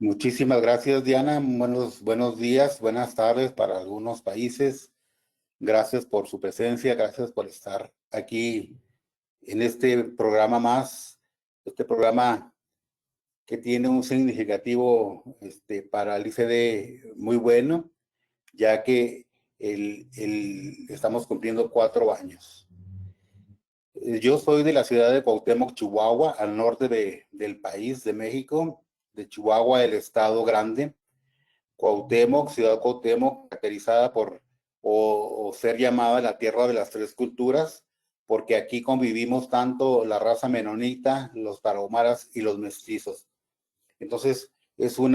Muchísimas gracias, Diana. Buenos días, buenas tardes para algunos países. Gracias por su presencia, gracias por estar aquí en este programa más, este programa que tiene un significativo para el ICD muy bueno, ya que estamos cumpliendo 4 años. Yo soy de la ciudad de Cuauhtémoc, Chihuahua, al norte del país, de México, de Chihuahua, el estado grande. Cuauhtémoc, ciudad Cuauhtémoc, caracterizada por o ser llamada la tierra de las tres culturas, porque aquí convivimos tanto la raza menonita, los tarahumaras y los mestizos. Entonces, es un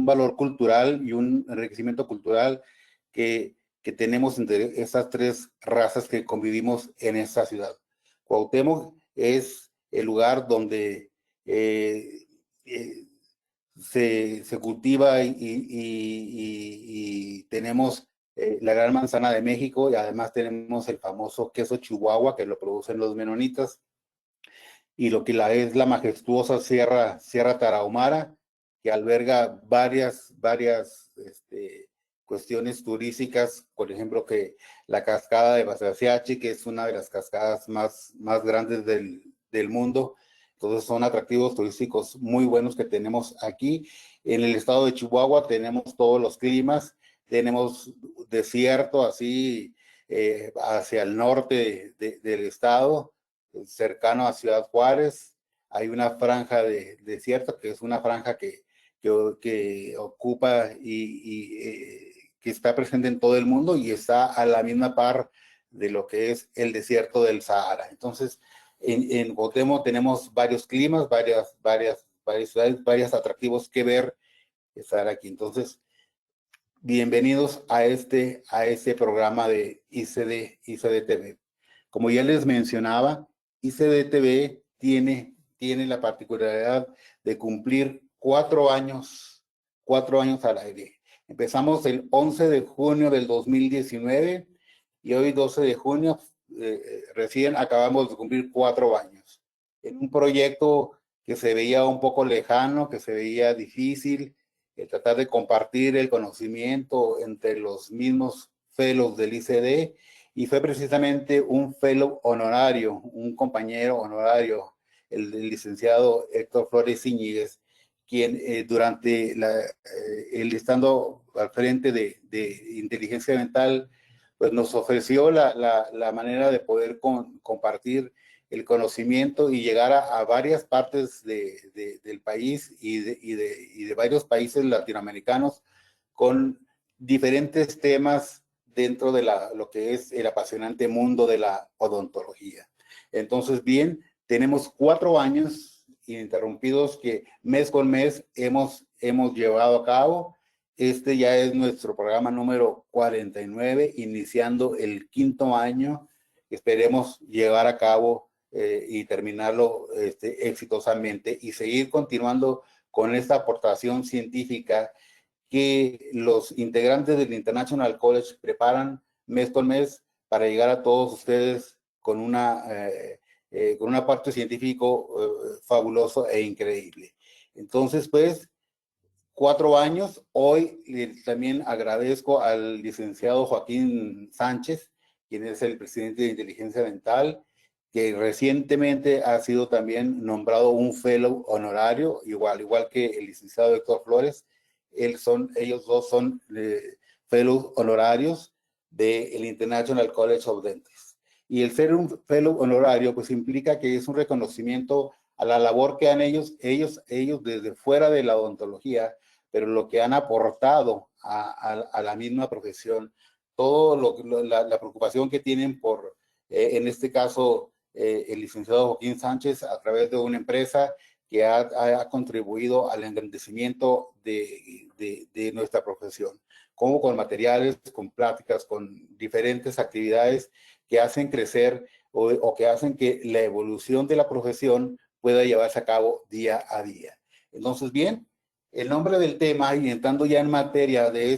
valor cultural y un enriquecimiento cultural que tenemos entre esas tres razas que convivimos en esta ciudad. Cuauhtémoc es el lugar donde eh, eh, se cultiva y tenemos la gran manzana de México, y además tenemos el famoso queso Chihuahua que lo producen los menonitas, y lo que es la majestuosa Sierra Tarahumara, que alberga varias cuestiones turísticas, por ejemplo, que la cascada de Basaciachi, que es una de las cascadas más grandes del mundo. Entonces son atractivos turísticos muy buenos que tenemos aquí. En el estado de Chihuahua tenemos todos los climas, tenemos desierto así hacia el norte del estado, cercano a Ciudad Juárez. Hay una franja de desierto, que es una franja que ocupa que está presente en todo el mundo y está a la misma par de lo que es el desierto del Sahara. Entonces, en Cuauhtémoc tenemos varios climas, varias ciudades, varios atractivos que ver, estar aquí. Entonces, bienvenidos a este programa de ICD TV. Como ya les mencionaba, ICD-TV tiene la particularidad de cumplir 4 años, 4 años al aire. Empezamos el 11 de junio del 2019 y hoy 12 de junio recién acabamos de cumplir 4 años. En un proyecto que se veía un poco lejano, que se veía difícil, tratar de compartir el conocimiento entre los mismos fellows del ICD, y fue precisamente un fellow honorario, un compañero honorario, el licenciado Héctor Flores Iñiguez, quien durante el estando al frente de inteligencia mental, pues nos ofreció la manera de poder compartir el conocimiento y llegar a varias partes del país y de varios países latinoamericanos con diferentes temas dentro de lo que es el apasionante mundo de la odontología. Entonces, bien, tenemos 4 años ininterrumpidos que mes con mes hemos llevado a cabo. Este ya es nuestro programa número 49, iniciando el 5.º. Esperemos llevar a cabo y terminarlo exitosamente y seguir continuando con esta aportación científica que los integrantes del International College preparan mes con mes para llegar a todos ustedes con con una parte científico fabuloso e increíble. Entonces, pues, 4 años. Hoy también agradezco al licenciado Joaquín Sánchez, quien es el presidente de Inteligencia Mental, que recientemente ha sido también nombrado un fellow honorario, igual que el licenciado Héctor Flores. Ellos dos son fellows honorarios del International College of Dentists. Y el ser un fellow honorario, pues implica que es un reconocimiento a la labor que han ellos desde fuera de la odontología, pero lo que han aportado a la misma profesión, la preocupación que tienen por, en este caso, el licenciado Joaquín Sánchez, a través de una empresa que ha contribuido al engrandecimiento de nuestra profesión, como con materiales, con pláticas, con diferentes actividades que hacen crecer o que hacen que la evolución de la profesión pueda llevarse a cabo día a día. Entonces, bien, el nombre del tema, y entrando ya en materia de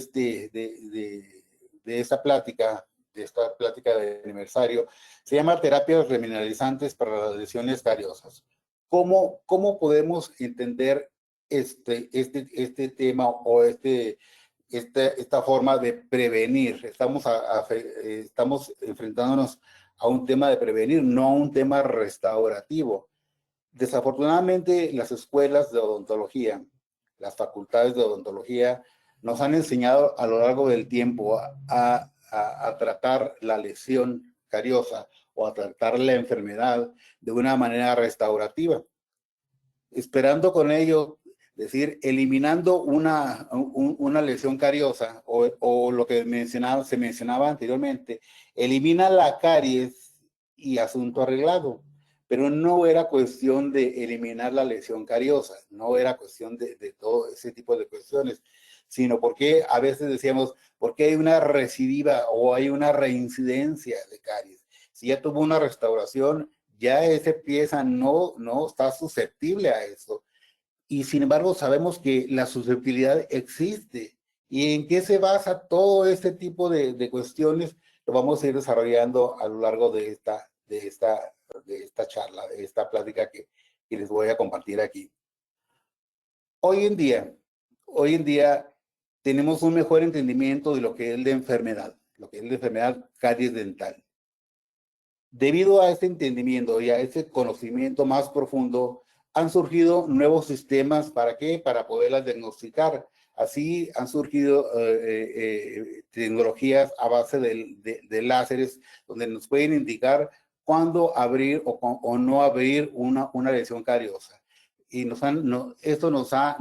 esta plática de aniversario, se llama terapias remineralizantes para las lesiones cariosas. ¿cómo podemos entender este tema o esta forma de prevenir? Estamos enfrentándonos a un tema de prevenir, no a un tema restaurativo. Desafortunadamente, las escuelas de odontología, las facultades de odontología, nos han enseñado a lo largo del tiempo a tratar la lesión cariosa o a tratar la enfermedad de una manera restaurativa, esperando con ello, decir, eliminando una lesión cariosa o lo que se mencionaba anteriormente, elimina la caries y asunto arreglado. Pero no era cuestión de eliminar la lesión cariosa, no era cuestión de todo ese tipo de cuestiones, sino porque a veces decíamos, ¿por qué hay una recidiva o hay una reincidencia de caries? Si ya tuvo una restauración, ya esa pieza no está susceptible a eso. Y sin embargo, sabemos que la susceptibilidad existe. ¿Y en qué se basa todo este tipo de cuestiones? Lo vamos a ir desarrollando a lo largo de esta charla, de esta plática que les voy a compartir aquí. Hoy en día tenemos un mejor entendimiento de lo que es la enfermedad, caries dental. Debido a este entendimiento y a este conocimiento más profundo, han surgido nuevos sistemas, ¿para qué? Para poderlas diagnosticar. Así han surgido tecnologías a base de láseres, donde nos pueden indicar cuándo abrir o no abrir una lesión cariosa. Y esto nos ha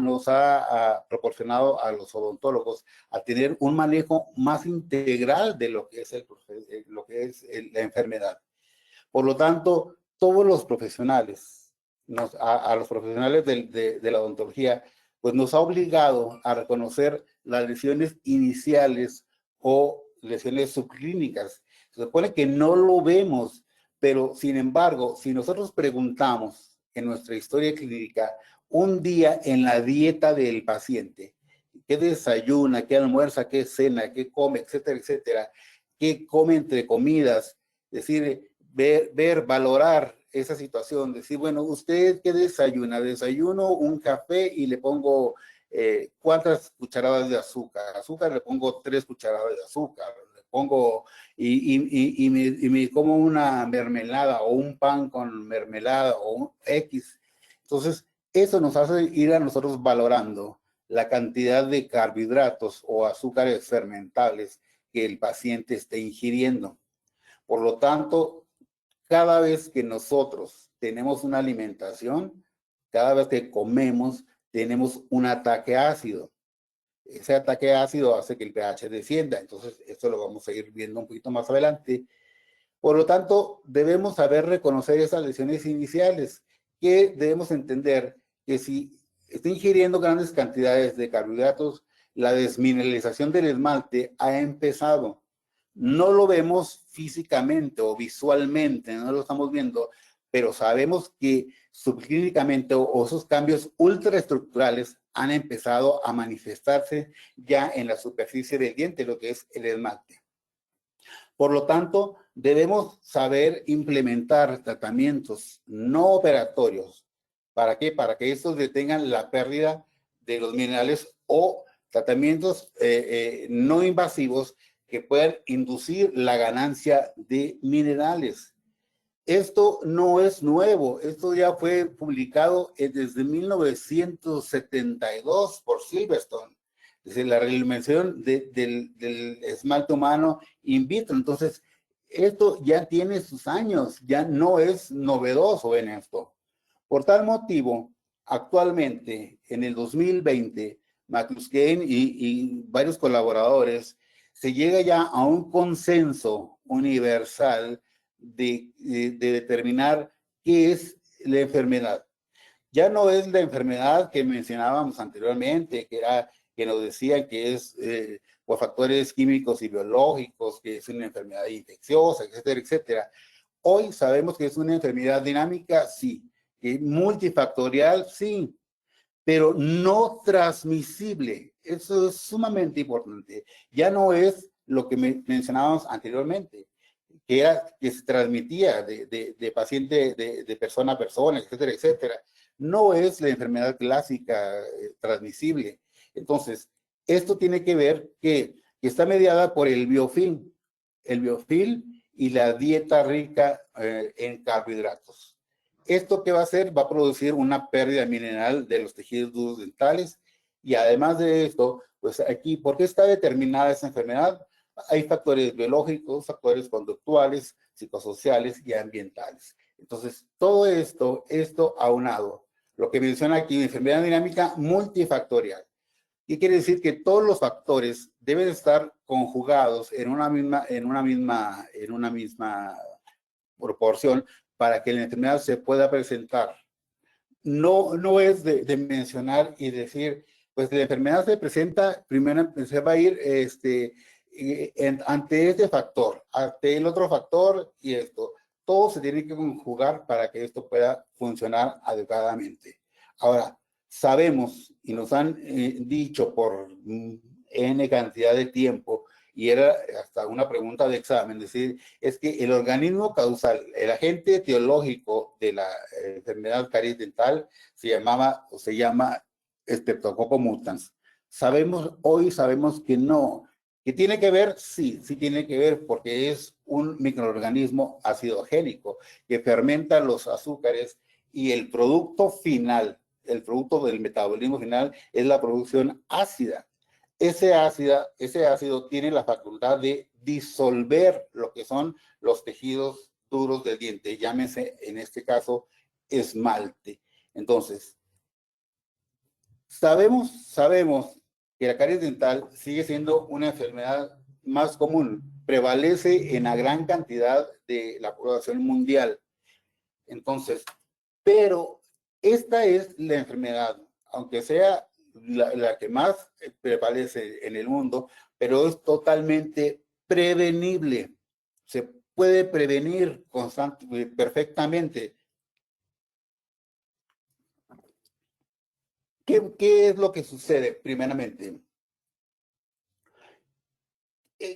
proporcionado a los odontólogos a tener un manejo más integral de lo que es la enfermedad. Por lo tanto, todos los profesionales, a los profesionales de la odontología, pues nos ha obligado a reconocer las lesiones iniciales o lesiones subclínicas. Se supone que no lo vemos, pero sin embargo, si nosotros preguntamos en nuestra historia clínica, un día en la dieta del paciente, qué desayuna, qué almuerza, qué cena, qué come, etcétera, etcétera, qué come entre comidas, es decir, valorar esa situación, decir, bueno, ¿usted qué desayuna? Desayuno un café y le pongo ¿cuántas cucharadas de azúcar? Azúcar le pongo 3 cucharadas de azúcar, le pongo y me como una mermelada o un pan con mermelada o un X. Entonces, eso nos hace ir a nosotros valorando la cantidad de carbohidratos o azúcares fermentables que el paciente esté ingiriendo. Por lo tanto, cada vez que nosotros tenemos una alimentación, cada vez que comemos, tenemos un ataque ácido. Ese ataque ácido hace que el pH descienda. Entonces, esto lo vamos a ir viendo un poquito más adelante. Por lo tanto, debemos saber reconocer esas lesiones iniciales, que debemos entender que si está ingiriendo grandes cantidades de carbohidratos, la desmineralización del esmalte ha empezado. No lo vemos físicamente o visualmente, no lo estamos viendo, pero sabemos que subclínicamente o esos cambios ultraestructurales han empezado a manifestarse ya en la superficie del diente, lo que es el esmalte. Por lo tanto, debemos saber implementar tratamientos no operatorios. ¿Para qué? Para que estos detengan la pérdida de los minerales o tratamientos no invasivos que puedan inducir la ganancia de minerales. Esto no es nuevo, esto ya fue publicado desde 1972 por Silverstone, desde la reglamentación del esmalte humano in vitro. Entonces, esto ya tiene sus años, ya no es novedoso en esto. Por tal motivo, actualmente, en el 2020, McCluskey y varios colaboradores se llega ya a un consenso universal de determinar qué es la enfermedad. Ya no es la enfermedad que mencionábamos anteriormente, que nos decían que es por factores químicos y biológicos, que es una enfermedad infecciosa, etcétera, etcétera. Hoy sabemos que es una enfermedad dinámica, sí, multifactorial, sí, pero no transmisible. Eso es sumamente importante. Ya no es lo que mencionábamos anteriormente, que se transmitía de paciente, de persona a persona, etcétera, etcétera. No es la enfermedad clásica transmisible. Entonces, esto tiene que ver que está mediada por el biofilm y la dieta rica en carbohidratos. ¿Esto qué va a hacer? Va a producir una pérdida mineral de los tejidos duros dentales, y además de esto, pues aquí, ¿por qué está determinada esa enfermedad? Hay factores biológicos, factores conductuales, psicosociales y ambientales. Entonces, todo esto aunado, lo que menciona aquí, enfermedad dinámica multifactorial. ¿Qué quiere decir? Que todos los factores deben estar conjugados en una misma proporción para que la enfermedad se pueda presentar. No es de mencionar y decir, pues la enfermedad se presenta, primero se va a ir ante este factor, ante el otro factor y esto. Todo se tiene que conjugar para que esto pueda funcionar adecuadamente. Ahora, sabemos y nos han dicho por N cantidad de tiempo, y era hasta una pregunta de examen, decir, es que el organismo causal, el agente etiológico de la enfermedad caries dental se llama Streptococcus mutans. Hoy sabemos que no. ¿Que tiene que ver? Sí, sí tiene que ver, porque es un microorganismo acidogénico que fermenta los azúcares, y el producto final, el producto del metabolismo final, es la producción ácida. Ese ácido tiene la facultad de disolver lo que son los tejidos duros del diente, llámese en este caso esmalte. Entonces, sabemos que la caries dental sigue siendo una enfermedad más común, prevalece en la gran cantidad de la población mundial. Entonces, pero esta es la enfermedad, aunque sea la que más prevalece en el mundo, pero es totalmente prevenible. Se puede prevenir perfectamente. ¿Qué es lo que sucede primeramente?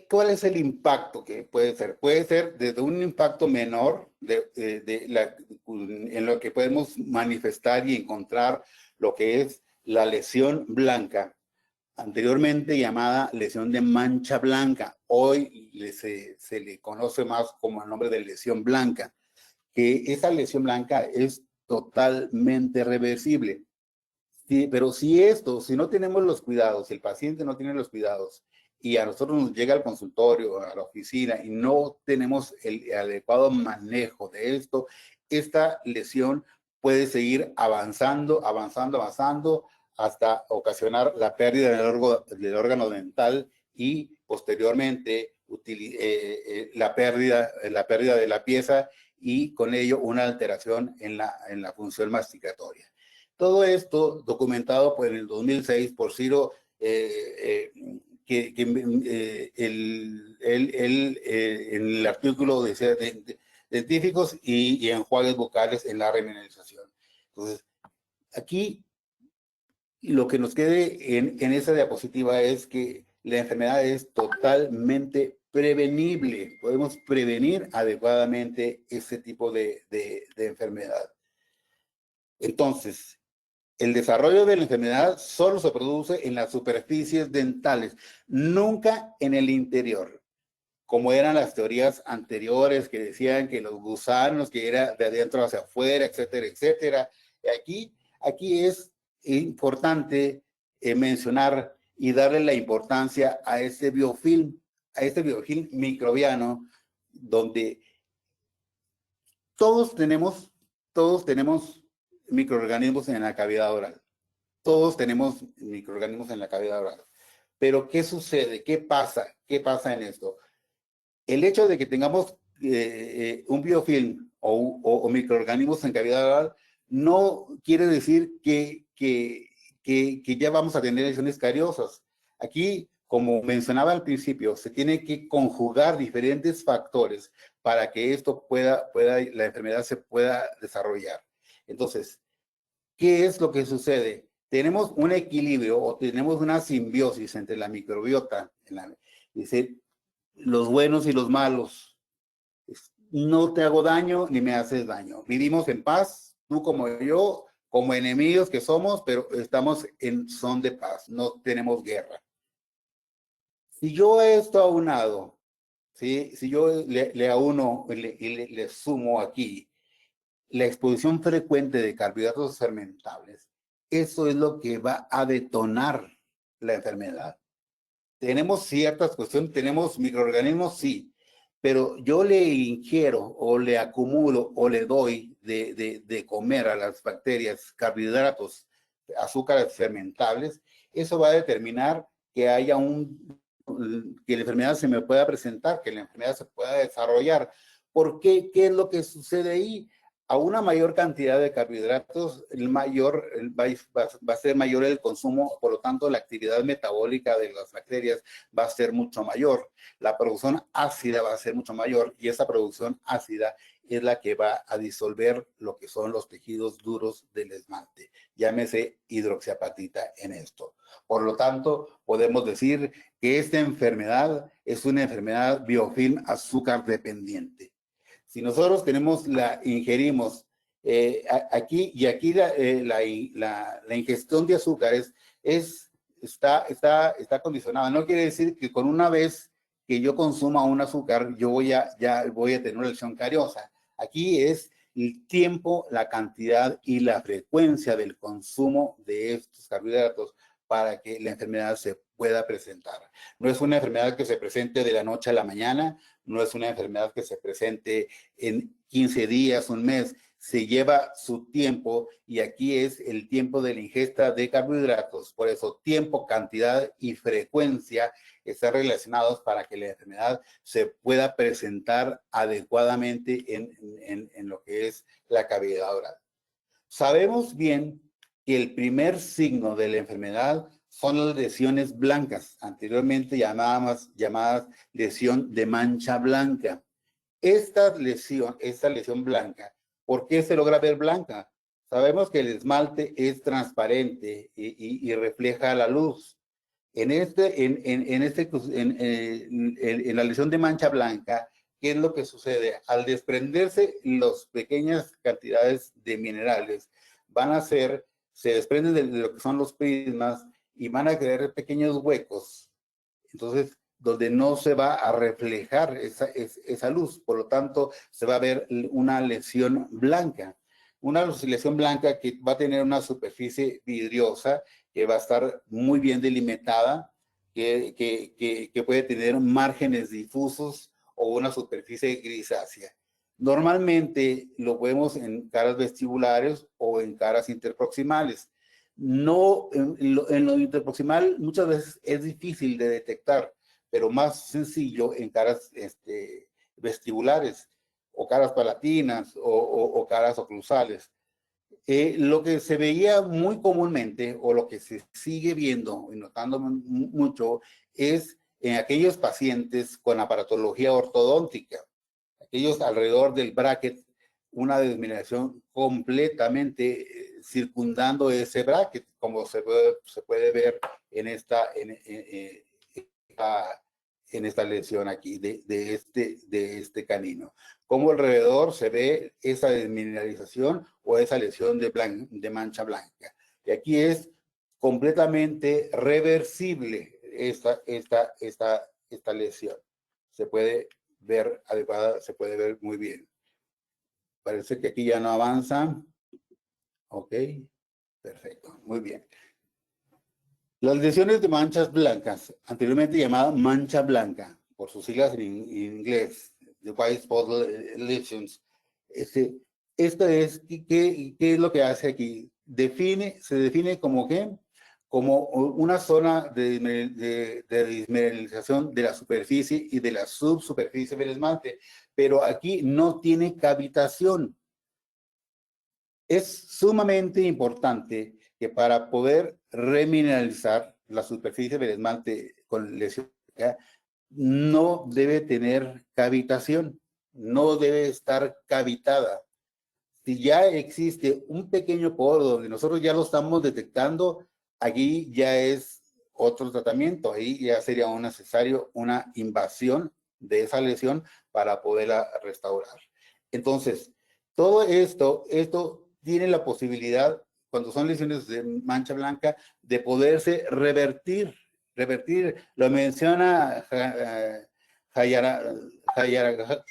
¿Cuál es el impacto que puede ser? Puede ser desde un impacto menor en lo que podemos manifestar y encontrar lo que es la lesión blanca, anteriormente llamada lesión de mancha blanca. Hoy se le conoce más como el nombre de lesión blanca, que esa lesión blanca es totalmente reversible. Sí, pero si no tenemos los cuidados, si el paciente no tiene los cuidados y a nosotros nos llega al consultorio, a la oficina, y no tenemos el adecuado manejo de esto, esta lesión puede seguir avanzando hasta ocasionar la pérdida del órgano dental y posteriormente la pérdida de la pieza, y con ello una alteración en la función masticatoria. Todo esto documentado en el 2006 por Ciro, en el artículo de científicos y enjuagues bucales en la remineralización. Entonces, aquí lo que nos quede en esa diapositiva es que la enfermedad es totalmente prevenible. Podemos prevenir adecuadamente ese tipo de enfermedad. Entonces, el desarrollo de la enfermedad solo se produce en las superficies dentales, nunca en el interior, como eran las teorías anteriores que decían que los gusanos, que era de adentro hacia afuera, etcétera, etcétera. Aquí es importante mencionar y darle la importancia a este biofilm microbiano, donde todos tenemos microorganismos en la cavidad oral. Todos tenemos microorganismos en la cavidad oral. Pero ¿qué sucede? ¿Qué pasa? ¿Qué pasa en esto? El hecho de que tengamos un biofilm o microorganismos en cavidad oral no quiere decir que ya vamos a tener lesiones cariosas. Aquí, como mencionaba al principio, se tiene que conjugar diferentes factores para que la enfermedad se pueda desarrollar. Entonces, ¿qué es lo que sucede? Tenemos un equilibrio o tenemos una simbiosis entre la microbiota, es decir, los buenos y los malos. no te hago daño ni me haces daño. Vivimos en paz, tú como yo, como enemigos que somos, pero estamos en son de paz, no tenemos guerra. Si yo a esto aunado, ¿sí? Si yo le auno y le sumo aquí la exposición frecuente de carbohidratos fermentables, eso es lo que va a detonar la enfermedad. Tenemos ciertas cuestiones, tenemos microorganismos, sí, pero yo le ingiero o le acumulo o le doy de comer a las bacterias carbohidratos, azúcares fermentables, eso va a determinar que haya que la enfermedad se me pueda presentar, que la enfermedad se pueda desarrollar. ¿Por qué? ¿Qué es lo que sucede ahí? A una mayor cantidad de carbohidratos, va a ser mayor el consumo, por lo tanto la actividad metabólica de las bacterias va a ser mucho mayor. La producción ácida va a ser mucho mayor y esa producción ácida es la que va a disolver lo que son los tejidos duros del esmalte. Llámese hidroxiapatita en esto. Por lo tanto, podemos decir que esta enfermedad es una enfermedad biofilm azúcar dependiente. Si nosotros ingerimos aquí y aquí la ingestión de azúcares está condicionada. No quiere decir que con una vez que yo consuma un azúcar, ya voy a tener una lesión cariosa. Aquí es el tiempo, la cantidad y la frecuencia del consumo de estos carbohidratos para que la enfermedad se pueda presentar. No es una enfermedad que se presente de la noche a la mañana, no es una enfermedad que se presente en 15 días, un mes, se lleva su tiempo y aquí es el tiempo de la ingesta de carbohidratos. Por eso tiempo, cantidad y frecuencia están relacionados para que la enfermedad se pueda presentar adecuadamente en lo que es la cavidad oral. Sabemos bien que el primer signo de la enfermedad son las lesiones blancas, anteriormente llamadas lesión de mancha blanca. Esta lesión blanca, ¿por qué se logra ver blanca? Sabemos que el esmalte es transparente y refleja la luz. En la lesión de mancha blanca, ¿qué es lo que sucede? Al desprenderse las pequeñas cantidades de minerales, se desprenden de lo que son los prismas y van a crear pequeños huecos. Entonces, donde no se va a reflejar esa luz, por lo tanto, se va a ver una lesión blanca. Una lesión blanca que va a tener una superficie vidriosa, que va a estar muy bien delimitada, que puede tener márgenes difusos o una superficie grisácea. Normalmente lo vemos en caras vestibulares o en caras interproximales. No, en lo interproximal muchas veces es difícil de detectar, pero más sencillo en caras vestibulares o caras palatinas o caras oclusales. Lo que se veía muy comúnmente o lo que se sigue viendo y notando mucho es en aquellos pacientes con aparatología ortodóntica, aquellos alrededor del bracket, una desmineralización completamente circundando ese bracket, como se puede ver en esta lesión aquí de este canino. Como alrededor se ve esa desmineralización o esa lesión de mancha blanca. Y aquí es completamente reversible esta lesión. Se puede ver adecuada, se puede ver muy bien. Parece que aquí ya no avanza. Ok, perfecto, muy bien. Las lesiones de manchas blancas, anteriormente llamada mancha blanca, por sus siglas en inglés, the white spot lesions. Esta es, ¿qué es lo que hace aquí? Se define como ¿qué? Como una zona de desmineralización de la superficie y de la subsuperficie del esmalte, pero aquí no tiene cavitación. Es sumamente importante que para poder remineralizar la superficie del esmalte con lesión no debe tener cavitación, no debe estar cavitada. Si ya existe un pequeño poro donde nosotros ya lo estamos detectando, allí ya es otro tratamiento, ahí ya sería necesario una invasión de esa lesión para poderla restaurar. Entonces, todo esto tiene la posibilidad, cuando son lesiones de mancha blanca, de poderse revertir. Lo menciona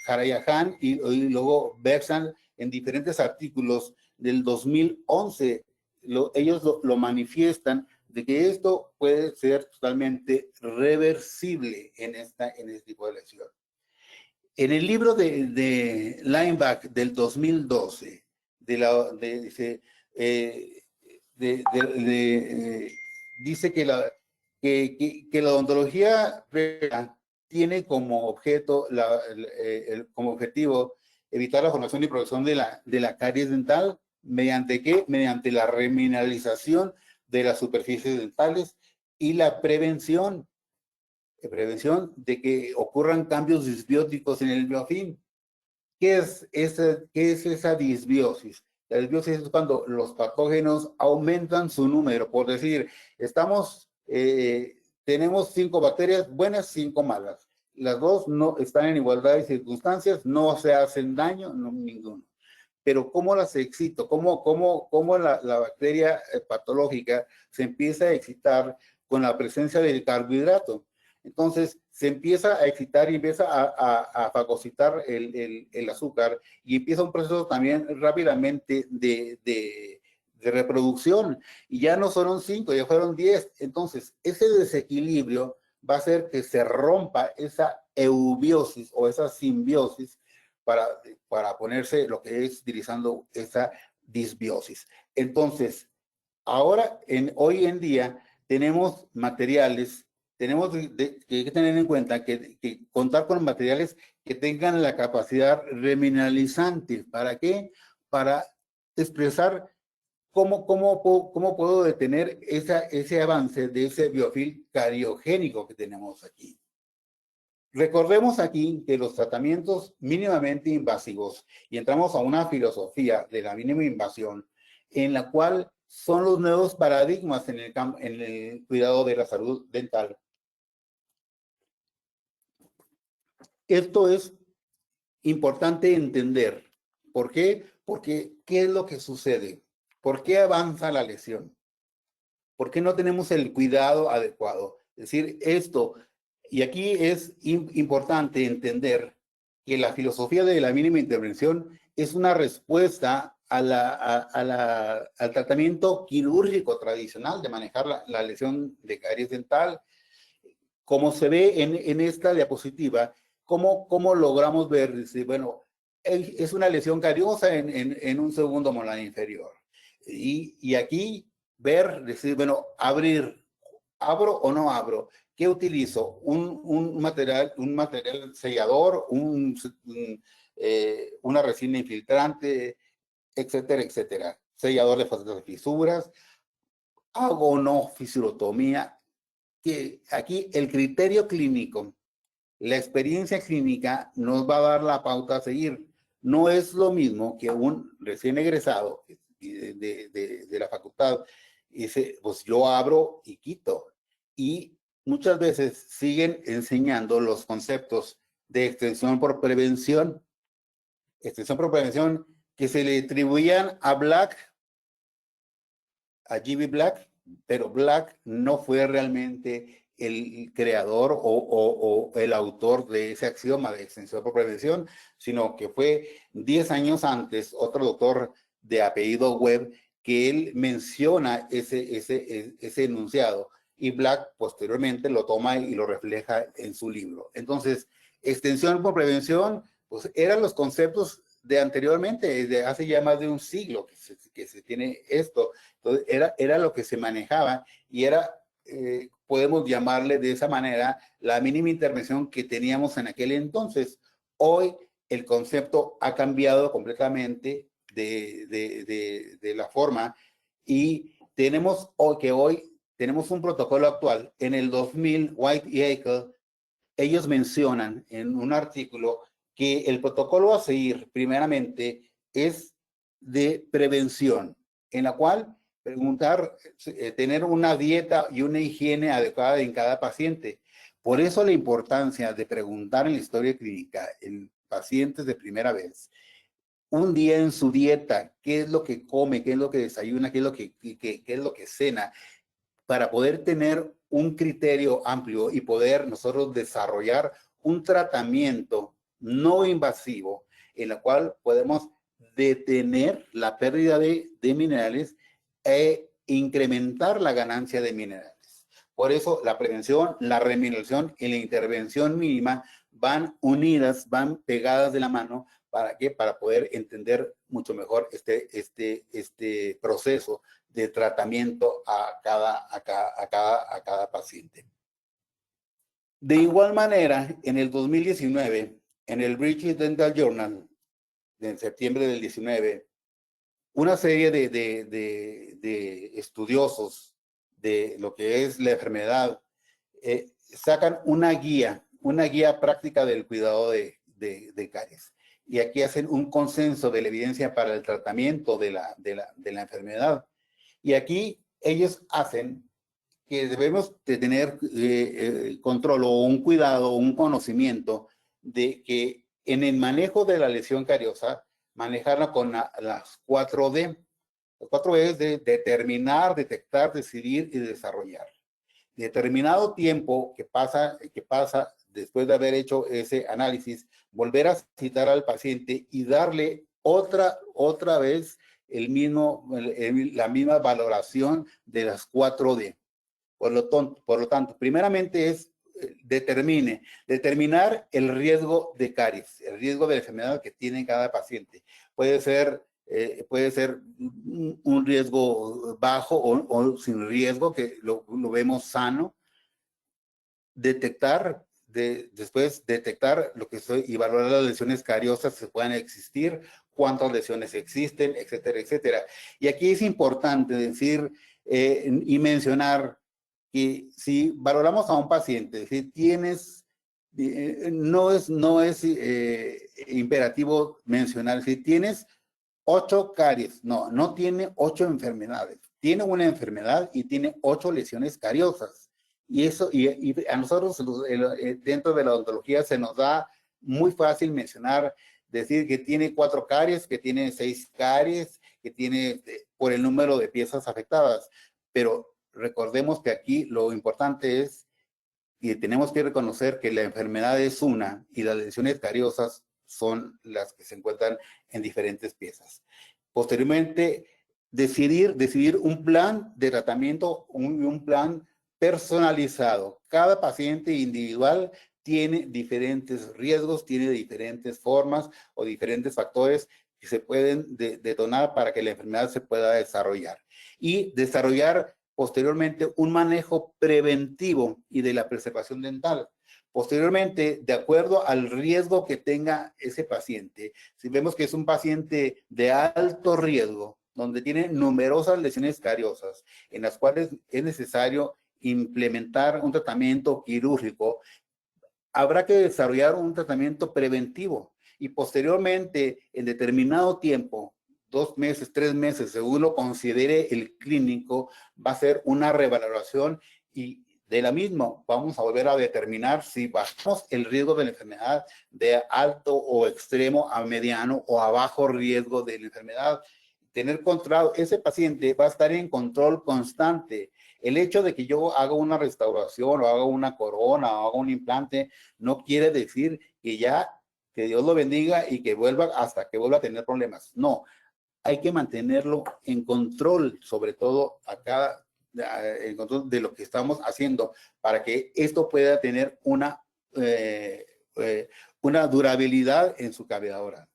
Jarayahan y luego Bergsan en diferentes artículos del 2011. Ellos lo manifiestan de que esto puede ser totalmente reversible en este tipo de lesión. En el libro de Lineback del 2012, dice que la odontología tiene como objeto, como objetivo, evitar la formación y producción de la caries dental. ¿Mediante qué? Mediante la remineralización de las superficies dentales y la prevención de que ocurran cambios disbióticos en el biofilm. ¿Qué es esa disbiosis? La disbiosis es cuando los patógenos aumentan su número. Por decir, tenemos 5 bacterias buenas, 5 malas. Las dos no están en igualdad de circunstancias, no se hacen daño, no, ninguno. Pero ¿cómo las excito? ¿Cómo la bacteria patológica se empieza a excitar con la presencia del carbohidrato? Entonces se empieza a excitar y empieza a fagocitar el azúcar y empieza un proceso también rápidamente de reproducción. Y ya no fueron 5, ya fueron 10. Entonces ese desequilibrio va a hacer que se rompa esa eubiosis o esa simbiosis para ponerse lo que es utilizando esa disbiosis. Entonces, ahora, hoy en día, tenemos materiales, tenemos que tener en cuenta que contar con materiales que tengan la capacidad remineralizante. ¿Para qué? Para expresar cómo puedo detener ese avance de ese biofilm cariogénico que tenemos aquí. Recordemos aquí que los tratamientos mínimamente invasivos, y entramos a una filosofía de la mínima invasión, en la cual son los nuevos paradigmas en el cuidado de la salud dental. Esto es importante entender. ¿Por qué? Porque ¿qué es lo que sucede? ¿Por qué avanza la lesión? ¿Por qué no tenemos el cuidado adecuado? Es decir, y aquí es importante entender que la filosofía de la mínima intervención es una respuesta al tratamiento quirúrgico tradicional de manejar la lesión de caries dental. Como se ve en esta diapositiva, ¿cómo logramos ver? Bueno, es una lesión cariosa en un segundo molar inferior. Y aquí decir, bueno, ¿abro o no abro? ¿Qué utilizo? Un material sellador, una resina infiltrante, etcétera, etcétera. Sellador de facetas de fisuras. ¿Hago o no fisurotomía? Que aquí el criterio clínico, la experiencia clínica nos va a dar la pauta a seguir. No es lo mismo que un recién egresado de la facultad dice, pues yo abro y quito. Y muchas veces siguen enseñando los conceptos de extensión por prevención que se le atribuían a Black, a G.B. Black, pero Black no fue realmente el creador o el autor de ese axioma de extensión por prevención, sino que fue 10 años antes otro doctor de apellido Webb que él menciona ese enunciado y Black posteriormente lo toma y lo refleja en su libro. Entonces, extensión por prevención, pues eran los conceptos de anteriormente, de hace ya más de un siglo que se tiene esto. Entonces, era lo que se manejaba y podemos llamarle de esa manera, la mínima intervención que teníamos en aquel entonces. Hoy el concepto ha cambiado completamente de la forma y hoy tenemos un protocolo actual. En el 2000, White y Eichel, ellos mencionan en un artículo que el protocolo a seguir primeramente es de prevención, en la cual tener una dieta y una higiene adecuada en cada paciente. Por eso la importancia de preguntar en la historia clínica en pacientes de primera vez, un día en su dieta, qué es lo que come, qué es lo que desayuna, qué es lo que cena, para poder tener un criterio amplio y poder nosotros desarrollar un tratamiento no invasivo en el cual podemos detener la pérdida de minerales e incrementar la ganancia de minerales. Por eso la prevención, la remediación y la intervención mínima van unidas, van pegadas de la mano. ¿Para qué? Para poder entender mucho mejor este proceso de tratamiento a cada paciente. De igual manera, en el 2019, en el British Dental Journal, en septiembre del 19, una serie de estudiosos de lo que es la enfermedad sacan una guía práctica del cuidado de caries. Y aquí hacen un consenso de la evidencia para el tratamiento de la enfermedad. Y aquí ellos hacen que debemos de tener control o un cuidado o un conocimiento de que en el manejo de la lesión cariosa, manejarla con las 4D. Las 4D es de determinar, detectar, decidir y desarrollar. Determinado tiempo que pasa después de haber hecho ese análisis, volver a citar al paciente y darle otra vez la misma valoración de las 4D. Por lo tanto, primeramente es determinar el riesgo de caries, el riesgo de la enfermedad que tiene cada paciente. Puede ser un riesgo bajo o sin riesgo, que lo vemos sano. Después detectar lo que soy y valorar las lesiones cariosas que puedan existir, cuántas lesiones existen, etcétera, etcétera. Y aquí es importante decir y mencionar que si valoramos a un paciente, si tienes, no es imperativo mencionar, si tienes 8 caries, no tiene 8 enfermedades, tiene una enfermedad y tiene 8 lesiones cariosas. Y eso, y a nosotros dentro de la odontología se nos da muy fácil mencionar, decir que tiene 4 caries, que tiene 6 caries, que tiene por el número de piezas afectadas. Pero recordemos que aquí lo importante es que tenemos que reconocer que la enfermedad es una y las lesiones cariosas son las que se encuentran en diferentes piezas. Posteriormente, decidir un plan de tratamiento, un plan personalizado. Cada paciente individual tiene diferentes riesgos, tiene diferentes formas o diferentes factores que se pueden detonar para que la enfermedad se pueda desarrollar. Y desarrollar posteriormente un manejo preventivo y de la preservación dental. Posteriormente, de acuerdo al riesgo que tenga ese paciente, si vemos que es un paciente de alto riesgo, donde tiene numerosas lesiones cariosas, en las cuales es necesario implementar un tratamiento quirúrgico, habrá que desarrollar un tratamiento preventivo y posteriormente, en determinado tiempo, 2 meses, 3 meses, según lo considere el clínico, va a ser una revaloración y de la misma vamos a volver a determinar si bajamos el riesgo de la enfermedad de alto o extremo a mediano o a bajo riesgo de la enfermedad. Tener controlado, ese paciente va a estar en control constante. El hecho de que yo haga una restauración o haga una corona o haga un implante no quiere decir que Dios lo bendiga y que vuelva hasta que vuelva a tener problemas. No, hay que mantenerlo en control, sobre todo acá, en control de lo que estamos haciendo, para que esto pueda tener una durabilidad en su cavidad oral.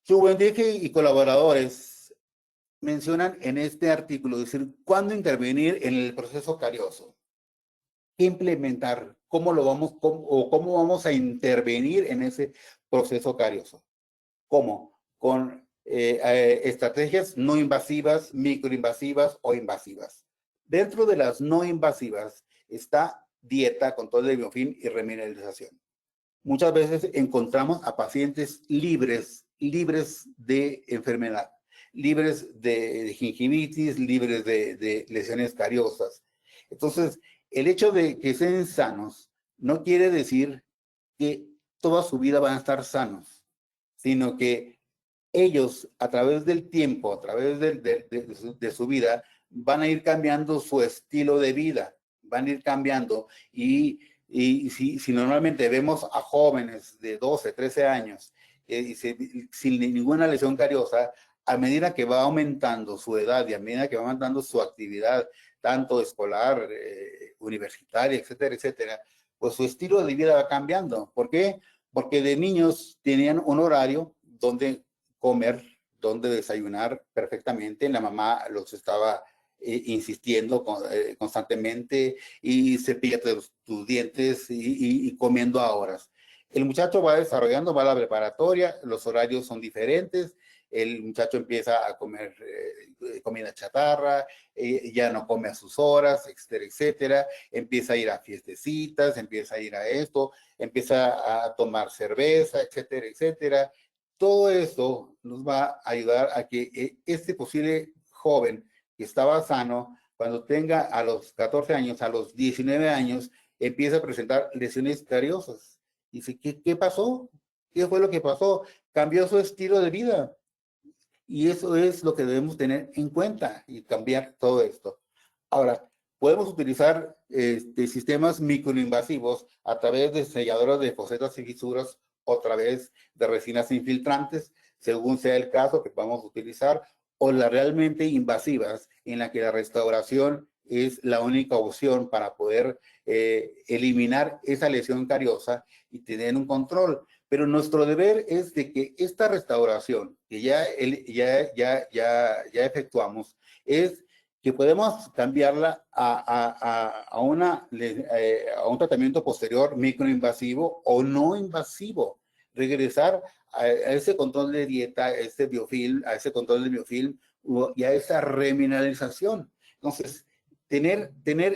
Schubendike y colaboradores mencionan en este artículo, es decir, cuándo intervenir en el proceso carioso, qué implementar, cómo vamos a intervenir en ese proceso carioso. ¿Cómo? Con estrategias no invasivas, microinvasivas o invasivas. Dentro de las no invasivas está dieta, control de biofilm y remineralización. Muchas veces encontramos a pacientes libres de enfermedad, libres de gingivitis, libres de lesiones cariosas. Entonces, el hecho de que estén sanos no quiere decir que toda su vida van a estar sanos, sino que ellos a través del tiempo, a través de su vida, van a ir cambiando su estilo de vida, van a ir cambiando y si normalmente vemos a jóvenes de 12, 13 años sin ninguna lesión cariosa, a medida que va aumentando su edad y a medida que va aumentando su actividad, tanto escolar, universitaria, etcétera, etcétera, pues su estilo de vida va cambiando. ¿Por qué? Porque de niños tenían un horario donde comer, donde desayunar perfectamente. La mamá los estaba insistiendo constantemente y cepíllate tus dientes y comiendo a horas. El muchacho va desarrollando, va a la preparatoria, los horarios son diferentes, el muchacho empieza a comer comida chatarra, ya no come a sus horas, etcétera, etcétera, empieza a ir a fiestecitas, empieza a ir a esto, empieza a tomar cerveza, etcétera, etcétera. Todo esto nos va a ayudar a que este posible joven que estaba sano, cuando tenga a los 14 años, a los 19 años, empieza a presentar lesiones cariosas. Dice, ¿qué pasó? ¿Qué fue lo que pasó? Cambió su estilo de vida. Y eso es lo que debemos tener en cuenta y cambiar todo esto. Ahora, podemos utilizar sistemas microinvasivos a través de selladoras de fosetas y fisuras o a través de resinas infiltrantes, según sea el caso que vamos a utilizar, o las realmente invasivas, en la que la restauración es la única opción para poder eliminar esa lesión cariosa y tener un control. Pero nuestro deber es de que esta restauración que ya efectuamos es que podemos cambiarla a un tratamiento posterior microinvasivo o no invasivo, regresar a ese control de dieta, a ese control de biofilm y a esa remineralización. Entonces, tener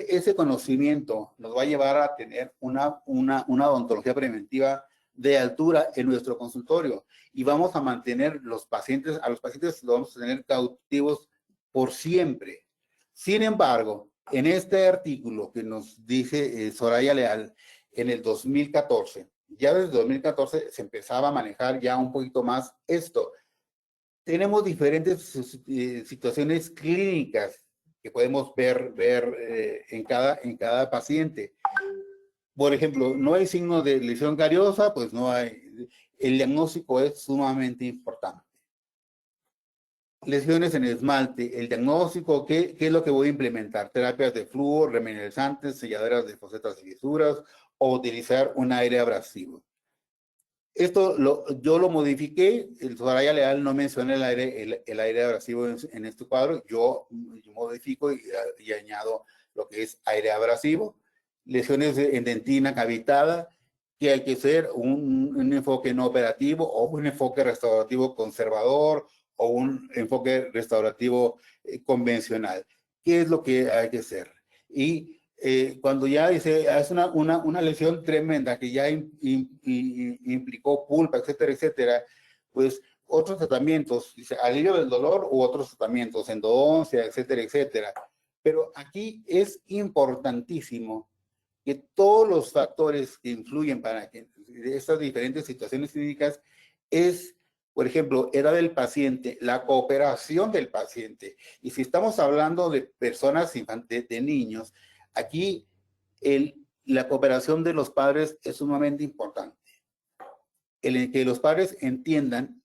ese conocimiento nos va a llevar a tener una odontología preventiva de altura en nuestro consultorio y vamos a mantener a los pacientes los vamos a tener cautivos por siempre. Sin embargo, en este artículo que nos dice Soraya Leal en el 2014, ya desde 2014 se empezaba a manejar ya un poquito más esto. Tenemos diferentes situaciones clínicas que podemos ver en cada paciente. Por ejemplo, no hay signo de lesión cariosa, pues no hay. El diagnóstico es sumamente importante. Lesiones en esmalte, el diagnóstico, ¿qué es lo que voy a implementar? Terapias de flúor, remineralizantes, selladoras de fosetas y fisuras, o utilizar un aire abrasivo. Esto yo lo modifiqué, el Soraya Leal no menciona el aire abrasivo en este cuadro, yo modifico y añado lo que es aire abrasivo. Lesiones en dentina cavitada, que hay que hacer un enfoque no operativo o un enfoque restaurativo conservador o un enfoque restaurativo convencional. ¿Qué es lo que hay que hacer? Y cuando ya dice, es una lesión tremenda que ya implicó pulpa, etcétera, etcétera, pues otros tratamientos, dice, alivio del dolor u otros tratamientos, endodoncia, etcétera, etcétera. Pero aquí es importantísimo que todos los factores que influyen para que estas diferentes situaciones clínicas es, por ejemplo, edad del paciente, la cooperación del paciente. Y si estamos hablando de personas infantiles, de niños, aquí la cooperación de los padres es sumamente importante. El que los padres entiendan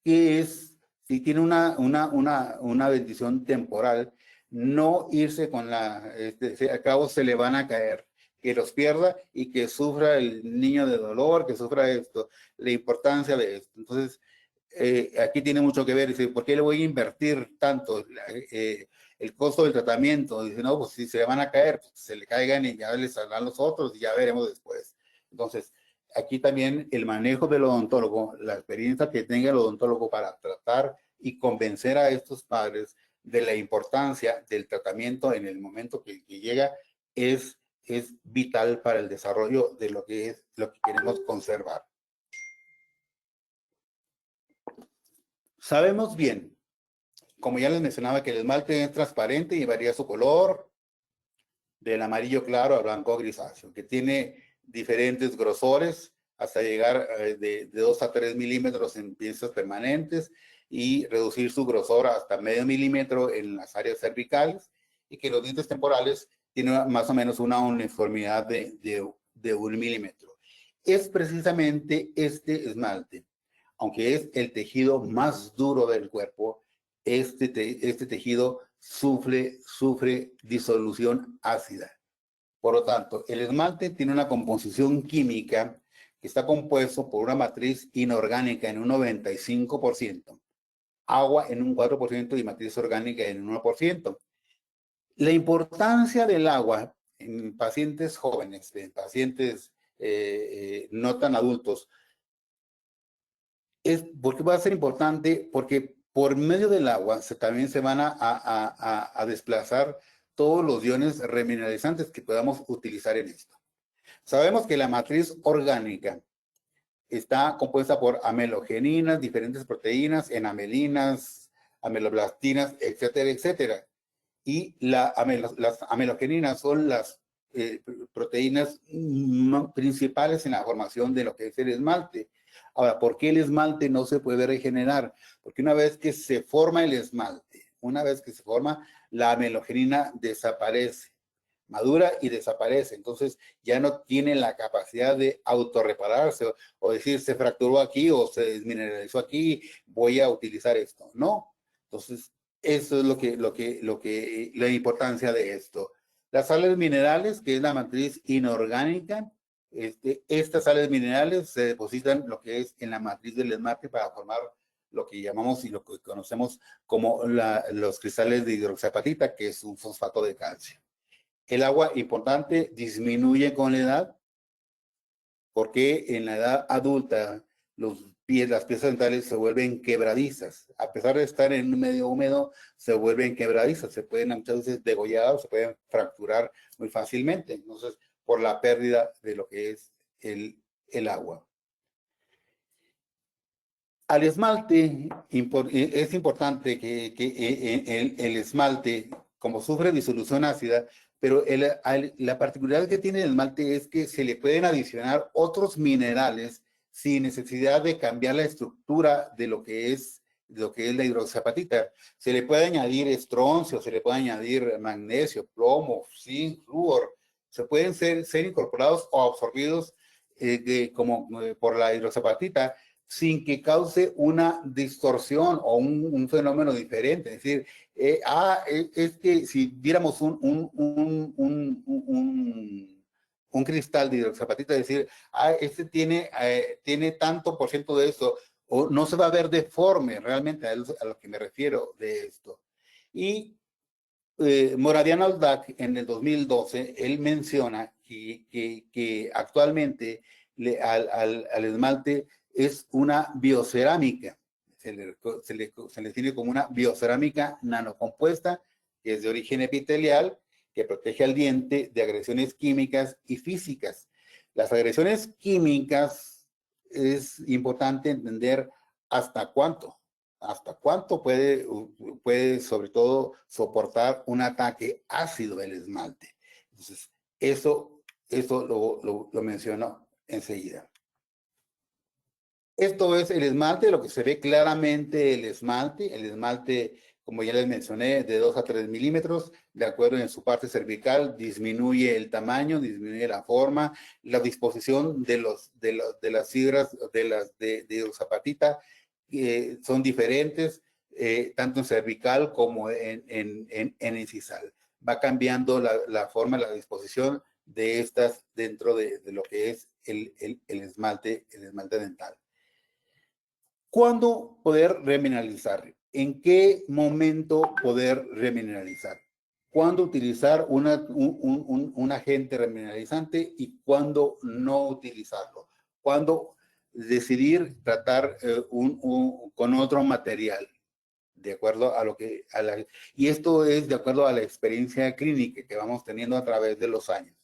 qué es, si tiene una bendición temporal, no irse con al cabo se le van a caer, que los pierda y que sufra el niño de dolor, que sufra esto, la importancia de esto. Entonces, aquí tiene mucho que ver, dice, ¿por qué le voy a invertir tanto? El costo del tratamiento, dice, no, pues si se van a caer, pues se le caigan y ya les saldrán los otros y ya veremos después. Entonces, aquí también el manejo del odontólogo, la experiencia que tenga el odontólogo para tratar y convencer a estos padres de la importancia del tratamiento en el momento que llega es vital para el desarrollo de lo que queremos conservar. Sabemos bien, como ya les mencionaba, que el esmalte es transparente y varía su color, del amarillo claro al blanco grisáceo, que tiene diferentes grosores hasta llegar de 2 a 3 milímetros en piezas permanentes y reducir su grosor hasta medio milímetro en las áreas cervicales, y que los dientes temporales tienen más o menos una uniformidad de 1 milímetro. Es precisamente este esmalte, aunque es el tejido más duro del cuerpo, este tejido sufre disolución ácida. Por lo tanto, el esmalte tiene una composición química que está compuesto por una matriz inorgánica en un 95%, agua en un 4% y matriz orgánica en un 1%. La importancia del agua en pacientes jóvenes, en pacientes no tan adultos, es porque va a ser importante porque por medio del agua también se van a desplazar todos los iones remineralizantes que podamos utilizar en esto. Sabemos que la matriz orgánica está compuesta por amelogeninas, diferentes proteínas, enamelinas, ameloblastinas, etcétera, etcétera. Y las amelogeninas son las proteínas principales en la formación de lo que es el esmalte. Ahora, ¿por qué el esmalte no se puede regenerar? Porque una vez que se forma el esmalte, la amelogenina desaparece, madura y desaparece. Entonces ya no tiene la capacidad de autorrepararse o decir se fracturó aquí o se desmineralizó aquí, voy a utilizar esto. No. Entonces, eso es la importancia de esto. Las sales minerales, que es la matriz inorgánica, estas sales minerales se depositan lo que es en la matriz del esmalte para formar lo que llamamos y lo que conocemos como los cristales de hidroxiapatita, que es un fosfato de calcio. El agua, importante, disminuye con la edad, porque en la edad adulta las piezas dentales se vuelven quebradizas. A pesar de estar en un medio húmedo, se vuelven quebradizas. Se pueden muchas veces degollar, se pueden fracturar muy fácilmente. Entonces, por la pérdida de lo que es el agua. Al esmalte, es importante que el esmalte, como sufre disolución ácida, pero la particularidad que tiene el esmalte es que se le pueden adicionar otros minerales sin necesidad de cambiar la estructura de lo que es la hidroxiapatita. Se le puede añadir estroncio, se le puede añadir magnesio, plomo, zinc, flúor. Se pueden ser incorporados o absorbidos por la hidroxiapatita, sin que cause una distorsión o un fenómeno diferente. Es decir, es que si viéramos un cristal de hidroxiapatita, decir, este tiene tanto por ciento de esto, o no se va a ver deforme realmente a lo que me refiero de esto. Y Moradiano Aldag, en el 2012, él menciona que actualmente al esmalte es una biocerámica. Se le tiene como una biocerámica nanocompuesta, que es de origen epitelial, que protege al diente de agresiones químicas y físicas. Las agresiones químicas es importante entender hasta cuánto puede sobre todo soportar un ataque ácido del esmalte. Entonces, eso lo menciono enseguida. Esto es el esmalte, lo que se ve claramente el esmalte, como ya les mencioné, de 2 a 3 milímetros, de acuerdo en su parte cervical, disminuye el tamaño, disminuye la forma, la disposición de las fibras de hidroxiapatita son diferentes, tanto en cervical como en incisal. Va cambiando la forma, la disposición de estas dentro de lo que es el esmalte dental. ¿Cuándo poder remineralizar? ¿En qué momento poder remineralizar? ¿Cuándo utilizar un agente remineralizante y cuándo no utilizarlo? ¿Cuándo decidir tratar con otro material? De acuerdo a y esto es de acuerdo a la experiencia clínica que vamos teniendo a través de los años.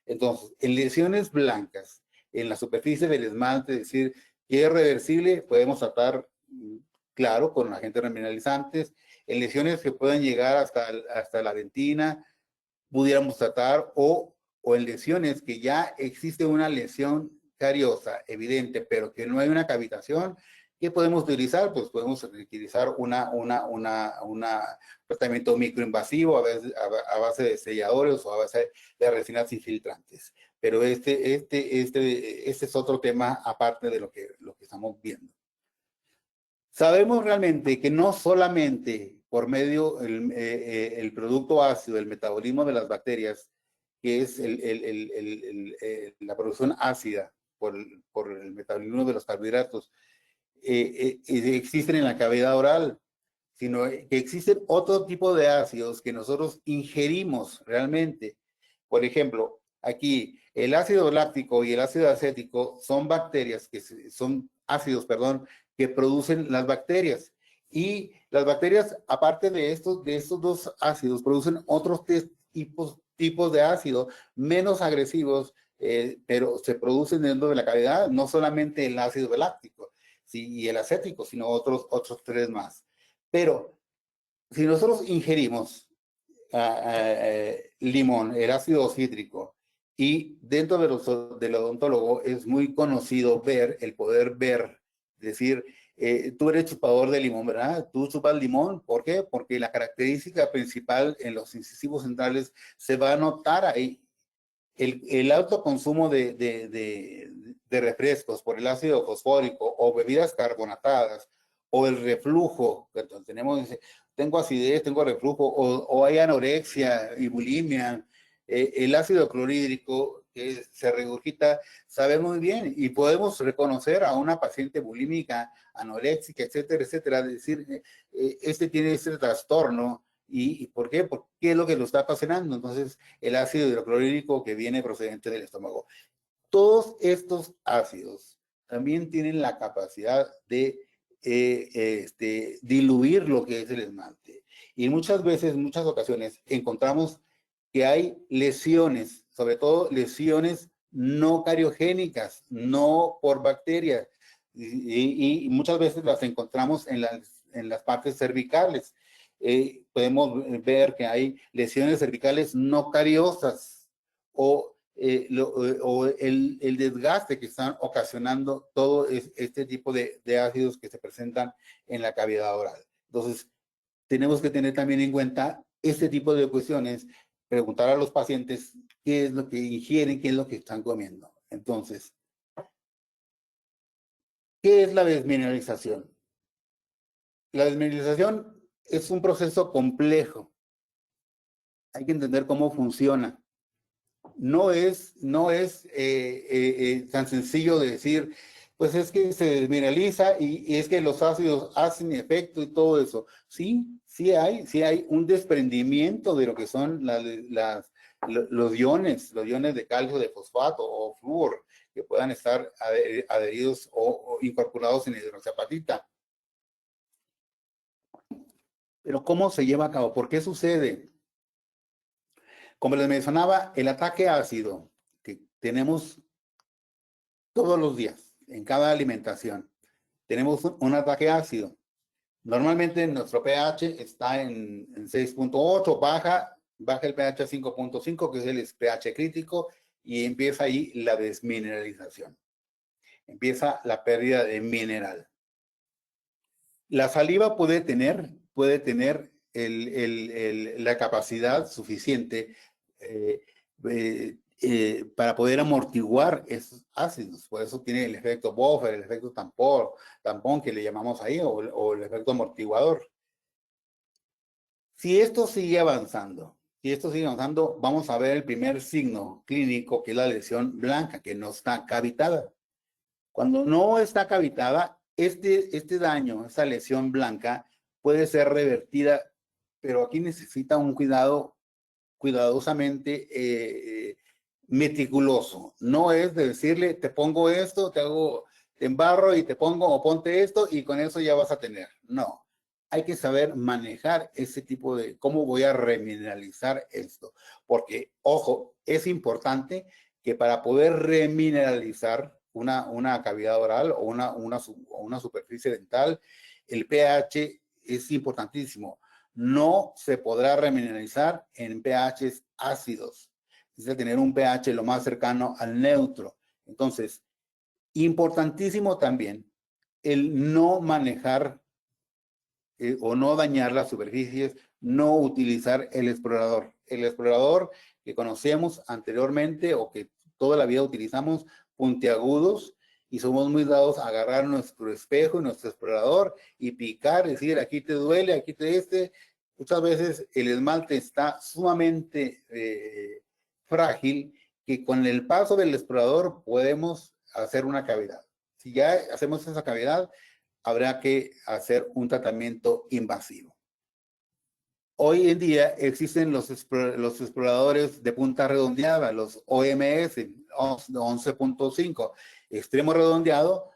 Entonces, en lesiones blancas, en la superficie del esmalte, es decir, que es reversible, podemos tratar, claro, con agentes remineralizantes. En lesiones que pueden llegar hasta la dentina, pudiéramos tratar, o en lesiones que ya existe una lesión cariosa evidente, pero que no hay una cavitación. ¿Qué podemos utilizar? Pues podemos utilizar un tratamiento microinvasivo a base de selladores o a base de resinas infiltrantes. Pero este es otro tema aparte de lo que estamos viendo. Sabemos realmente que no solamente por medio el producto ácido, el metabolismo de las bacterias, que es la producción ácida por el metabolismo de los carbohidratos, existen en la cavidad oral, sino que existen otro tipo de ácidos que nosotros ingerimos realmente. Por ejemplo, aquí el ácido láctico y el ácido acético son bacterias son ácidos, perdón, que producen las bacterias. Y las bacterias, aparte de estos dos ácidos, producen otros tipos de ácidos menos agresivos, pero se producen dentro de la cavidad, no solamente el ácido láctico, ¿sí? Y el acético, sino otros tres más. Pero si nosotros ingerimos limón, el ácido cítrico, y dentro del odontólogo es muy conocido el poder ver, decir, tú eres chupador de limón, ¿verdad? Tú chupas limón, ¿por qué? Porque la característica principal en los incisivos centrales se va a notar ahí. El alto consumo de refrescos por el ácido fosfórico o bebidas carbonatadas o el reflujo, tengo acidez, tengo reflujo o hay anorexia y bulimia, el ácido clorhídrico que se regurgita, sabemos muy bien y podemos reconocer a una paciente bulímica, anoréxica, etcétera, etcétera, decir, este tiene este trastorno. ¿Y por qué? Porque ¿qué es lo que lo está ocasionando? Entonces, el ácido hidroclorhídrico que viene procedente del estómago. Todos estos ácidos también tienen la capacidad de diluir lo que es el esmalte. Y muchas veces, en muchas ocasiones, encontramos que hay lesiones, sobre todo lesiones no cariogénicas, no por bacterias. Y muchas veces las encontramos en las partes cervicales. Podemos ver que hay lesiones cervicales no cariosas o el desgaste que están ocasionando todo este tipo de ácidos que se presentan en la cavidad oral. Entonces, tenemos que tener también en cuenta este tipo de cuestiones, preguntar a los pacientes qué es lo que ingieren, qué es lo que están comiendo. Entonces, ¿qué es la desmineralización? La desmineralización es un proceso complejo. Hay que entender cómo funciona. No es tan sencillo de decir, pues es que se desmineraliza y es que los ácidos hacen efecto y todo eso. Sí hay un desprendimiento de lo que son los iones de calcio, de fosfato o flúor que puedan estar adheridos o incorporados en hidroxiapatita. Pero ¿cómo se lleva a cabo? ¿Por qué sucede? Como les mencionaba, el ataque ácido que tenemos todos los días, en cada alimentación, tenemos un ataque ácido. Normalmente nuestro pH está en 6.8, baja el pH a 5.5, que es el pH crítico, y empieza ahí la desmineralización. Empieza la pérdida de mineral. La saliva puede tener la capacidad suficiente para poder amortiguar esos ácidos. Por eso tiene el efecto buffer, el efecto tampón que le llamamos ahí, o el efecto amortiguador. Si esto sigue avanzando, vamos a ver el primer signo clínico, que es la lesión blanca, que no está cavitada. Cuando no está cavitada, este daño, esta lesión blanca, puede ser revertida, pero aquí necesita un cuidado cuidadosamente meticuloso. No es de decirle, te pongo esto, te embarro y te pongo, o ponte esto y con eso ya vas a tener. No. Hay que saber manejar ese tipo de, cómo voy a remineralizar esto. Porque, ojo, es importante que para poder remineralizar una cavidad oral o una superficie dental, el pH es importantísimo. no se podrá remineralizar en pHs ácidos. Necesita tener un pH lo más cercano al neutro. Entonces, importantísimo también el no manejar o no dañar las superficies, no utilizar el explorador. El explorador que conocemos anteriormente o que toda la vida utilizamos puntiagudos y somos muy dados a agarrar nuestro espejo y nuestro explorador y picar, decir, aquí te duele, aquí te Muchas veces el esmalte está sumamente frágil que con el paso del explorador podemos hacer una cavidad. Si ya hacemos esa cavidad, habrá que hacer un tratamiento invasivo. Hoy en día existen los exploradores de punta redondeada, los OMS 11.5, extremo redondeado.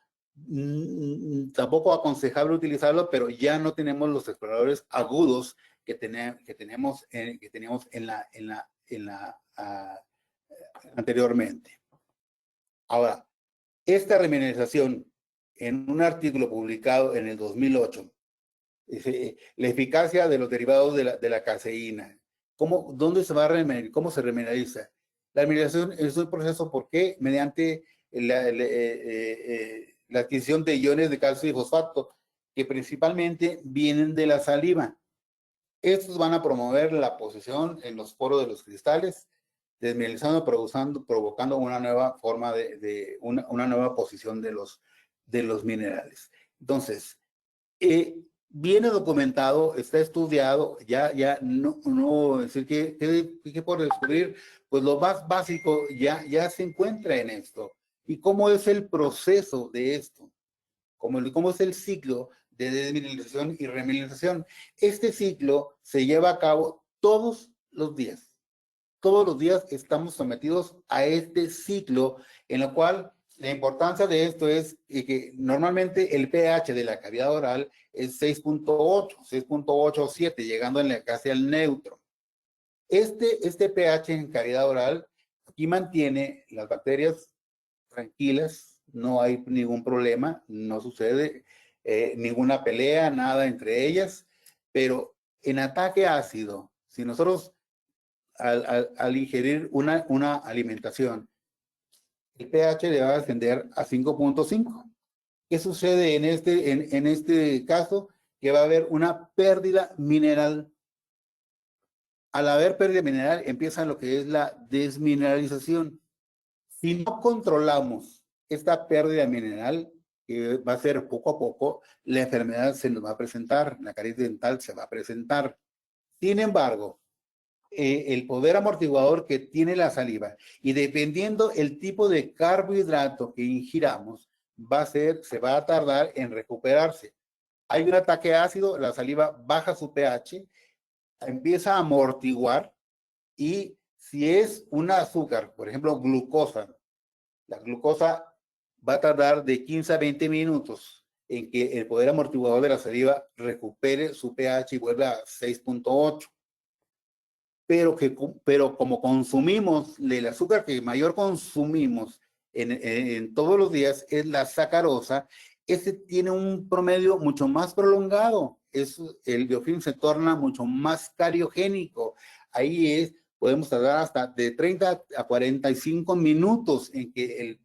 Tampoco aconsejable utilizarlo, pero ya no tenemos los exploradores agudos que teníamos anteriormente. Ahora, esta remineralización en un artículo publicado en el 2008, la eficacia de los derivados de la caseína, ¿dónde se va a remineralizar? ¿Cómo se remineraliza? La remineralización es un proceso porque mediante la adquisición de iones de calcio y fosfato, que principalmente vienen de la saliva. Estos van a promover la posición en los poros de los cristales, desmineralizando, provocando una nueva forma una nueva posición de los minerales. Entonces, viene documentado, está estudiado, ya no decir que por descubrir, pues lo más básico ya se encuentra en esto. ¿Y cómo es el proceso de esto? ¿Cómo es el ciclo de desmineralización y remineralización? Este ciclo se lleva a cabo todos los días. Todos los días estamos sometidos a este ciclo, en lo cual la importancia de esto es que normalmente el pH de la cavidad oral es 6.8, 6.8 o 7, llegando casi al neutro. Este pH en cavidad oral aquí mantiene las bacterias tranquilas, no hay ningún problema, no sucede ninguna pelea, nada entre ellas, pero en ataque ácido, si nosotros al ingerir una alimentación, el pH le va a ascender a 5.5. ¿Qué sucede en este caso? Que va a haber una pérdida mineral. Al haber pérdida mineral, empieza lo que es la desmineralización. Si no controlamos esta pérdida mineral, que va a ser poco a poco, la enfermedad se nos va a presentar, la caries dental se va a presentar. Sin embargo, el poder amortiguador que tiene la saliva y dependiendo el tipo de carbohidrato que ingiramos, se va a tardar en recuperarse. Hay un ataque ácido, la saliva baja su pH, empieza a amortiguar y si es un azúcar, por ejemplo, glucosa, la glucosa va a tardar de 15 a 20 minutos en que el poder amortiguador de la saliva recupere su pH y vuelva a 6.8. Pero como consumimos, el azúcar que mayor consumimos en todos los días es la sacarosa, ese tiene un promedio mucho más prolongado. El biofilm se torna mucho más cariogénico. Podemos tardar hasta de 30 a 45 minutos en que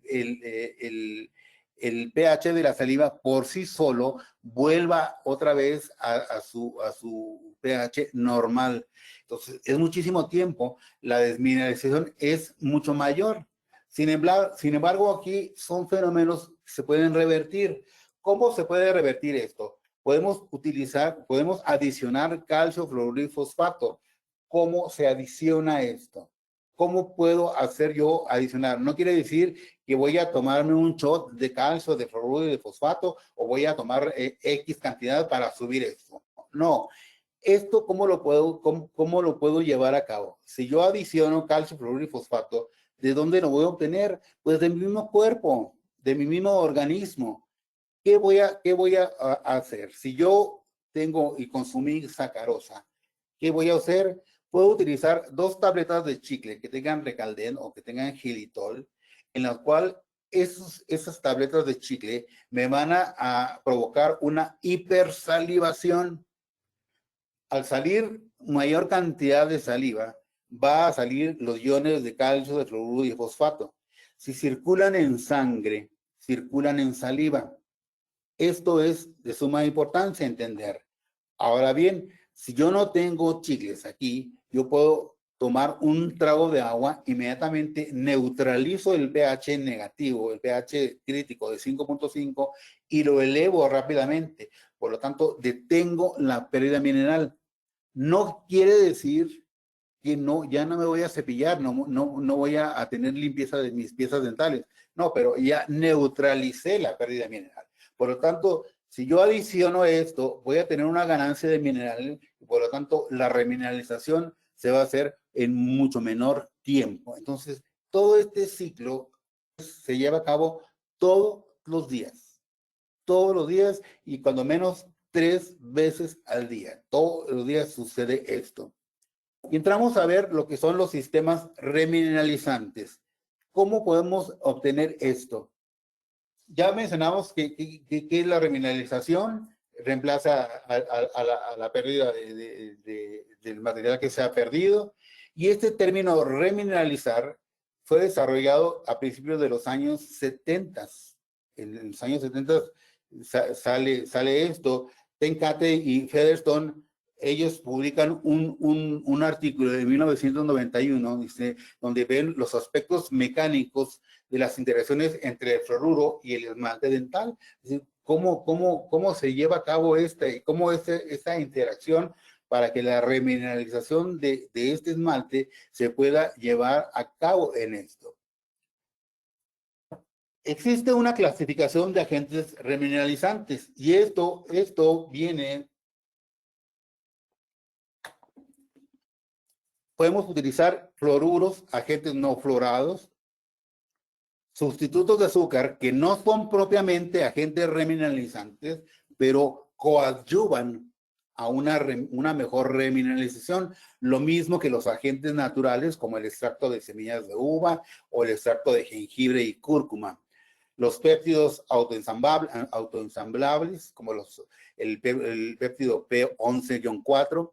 el pH de la saliva por sí solo vuelva otra vez a su pH normal. Entonces, es muchísimo tiempo, la desmineralización es mucho mayor. Sin embargo, aquí son fenómenos que se pueden revertir. ¿Cómo se puede revertir esto? Podemos adicionar calcio, fluoruro y fosfato. ¿Cómo se adiciona esto? ¿Cómo puedo hacer yo adicionar? No quiere decir que voy a tomarme un shot de calcio, de fluoruro y de fosfato o voy a tomar X cantidad para subir esto. No. ¿Esto cómo lo puedo llevar a cabo? Si yo adiciono calcio, fluoruro y fosfato, ¿de dónde lo voy a obtener? Pues de mi mismo cuerpo, de mi mismo organismo. ¿Qué voy a hacer? Si yo tengo y consumí sacarosa, ¿qué voy a hacer? Puedo utilizar 2 tabletas de chicle que tengan Recalden o que tengan Xilitol, en las cuales esas tabletas de chicle me van a provocar una hipersalivación. Al salir mayor cantidad de saliva, va a salir los iones de calcio, de fluoruro y de fosfato. Si circulan en sangre, circulan en saliva. Esto es de suma importancia entender. Ahora bien, si yo no tengo chicles aquí, yo puedo tomar un trago de agua, inmediatamente neutralizo el pH negativo, el pH crítico de 5.5 y lo elevo rápidamente. Por lo tanto, detengo la pérdida mineral. No quiere decir que no, ya no me voy a cepillar, no voy a tener limpieza de mis piezas dentales. No, pero ya neutralicé la pérdida mineral. Por lo tanto, si yo adiciono esto, voy a tener una ganancia de mineral y por lo tanto la remineralización se va a hacer en mucho menor tiempo. Entonces, todo este ciclo se lleva a cabo todos los días y cuando menos 3 veces al día. Todos los días sucede esto. Y entramos a ver lo que son los sistemas remineralizantes. ¿Cómo podemos obtener esto? Ya mencionamos que es la remineralización, reemplaza a la pérdida del material que se ha perdido. Y este término remineralizar fue desarrollado a principios de los años 70. En los años 70 sale esto. Tenkate y Featherstone, ellos publican un artículo de 1991 donde ven los aspectos mecánicos de las interacciones entre el fluoruro y el esmalte dental. Es decir, cómo se lleva a cabo esta interacción para que la remineralización de este esmalte se pueda llevar a cabo en esto. Existe una clasificación de agentes remineralizantes y esto viene. Podemos utilizar fluoruros, agentes no fluorados, sustitutos de azúcar que no son propiamente agentes remineralizantes, pero coadyuvan a una mejor remineralización. Lo mismo que los agentes naturales como el extracto de semillas de uva o el extracto de jengibre y cúrcuma. Los péptidos autoensamblables como el péptido P11-4,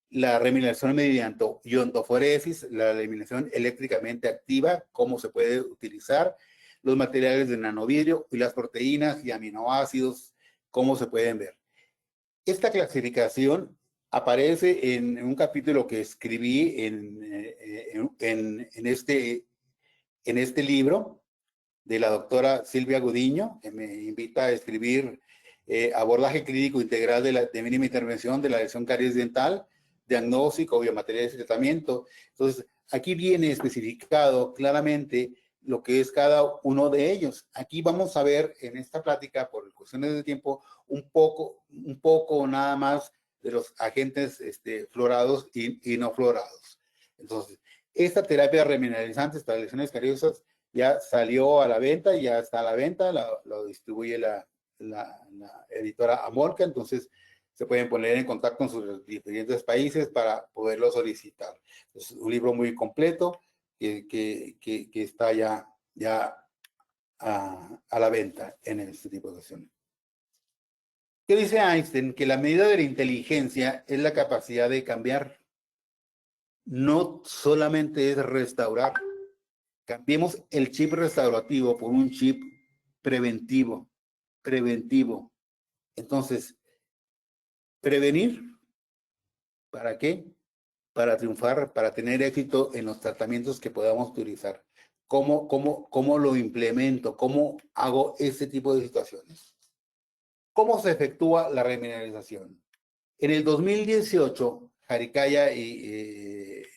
la remineralización mediante iontoforesis, la eliminación eléctricamente activa, cómo se puede utilizar, los materiales de nanovidrio y las proteínas y aminoácidos, cómo se pueden ver. Esta clasificación aparece en un capítulo que escribí en este libro de la doctora Silvia Gudiño, que me invita a escribir abordaje clínico integral de mínima intervención de la lesión caries dental, diagnóstico, biomateriales y tratamiento. Entonces, aquí viene especificado claramente lo que es cada uno de ellos. Aquí vamos a ver en esta plática, por cuestiones de tiempo, un poco nada más de los agentes fluorados y no fluorados. Entonces, esta terapia remineralizante para lesiones cariosas ya salió a la venta, ya está a la venta, lo distribuye la editora Amolca, entonces se pueden poner en contacto con sus diferentes países para poderlo solicitar. Es un libro muy completo que está ya a la venta en este tipo de ocasiones. ¿Qué dice Einstein? Que la medida de la inteligencia es la capacidad de cambiar. No solamente es restaurar. Cambiemos el chip restaurativo por un chip preventivo. Entonces, prevenir, ¿para qué? Para triunfar, para tener éxito en los tratamientos que podamos utilizar. ¿Cómo lo implemento? ¿Cómo hago ese tipo de situaciones? ¿Cómo se efectúa la remineralización? En el 2018, Sarikaya, en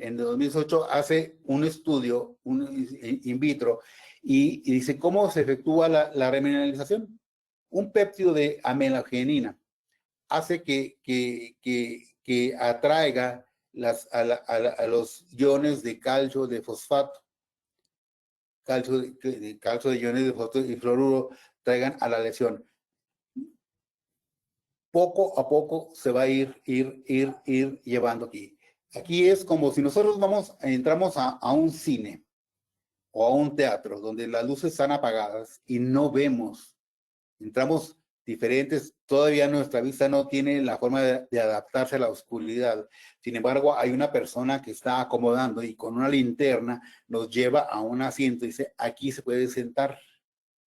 el 2018 hace un estudio in vitro y dice cómo se efectúa la remineralización. Un péptido de amelagenina hace que atraiga a los iones de calcio, de fosfato, calcio de iones de fosfato y fluoruro, traigan a la lesión. Poco a poco se va a ir llevando aquí. Aquí es como si nosotros entramos a un cine o a un teatro donde las luces están apagadas y no vemos. Entramos diferentes. Todavía nuestra vista no tiene la forma de adaptarse a la oscuridad. Sin embargo, hay una persona que está acomodando y con una linterna nos lleva a un asiento y dice, aquí se puede sentar.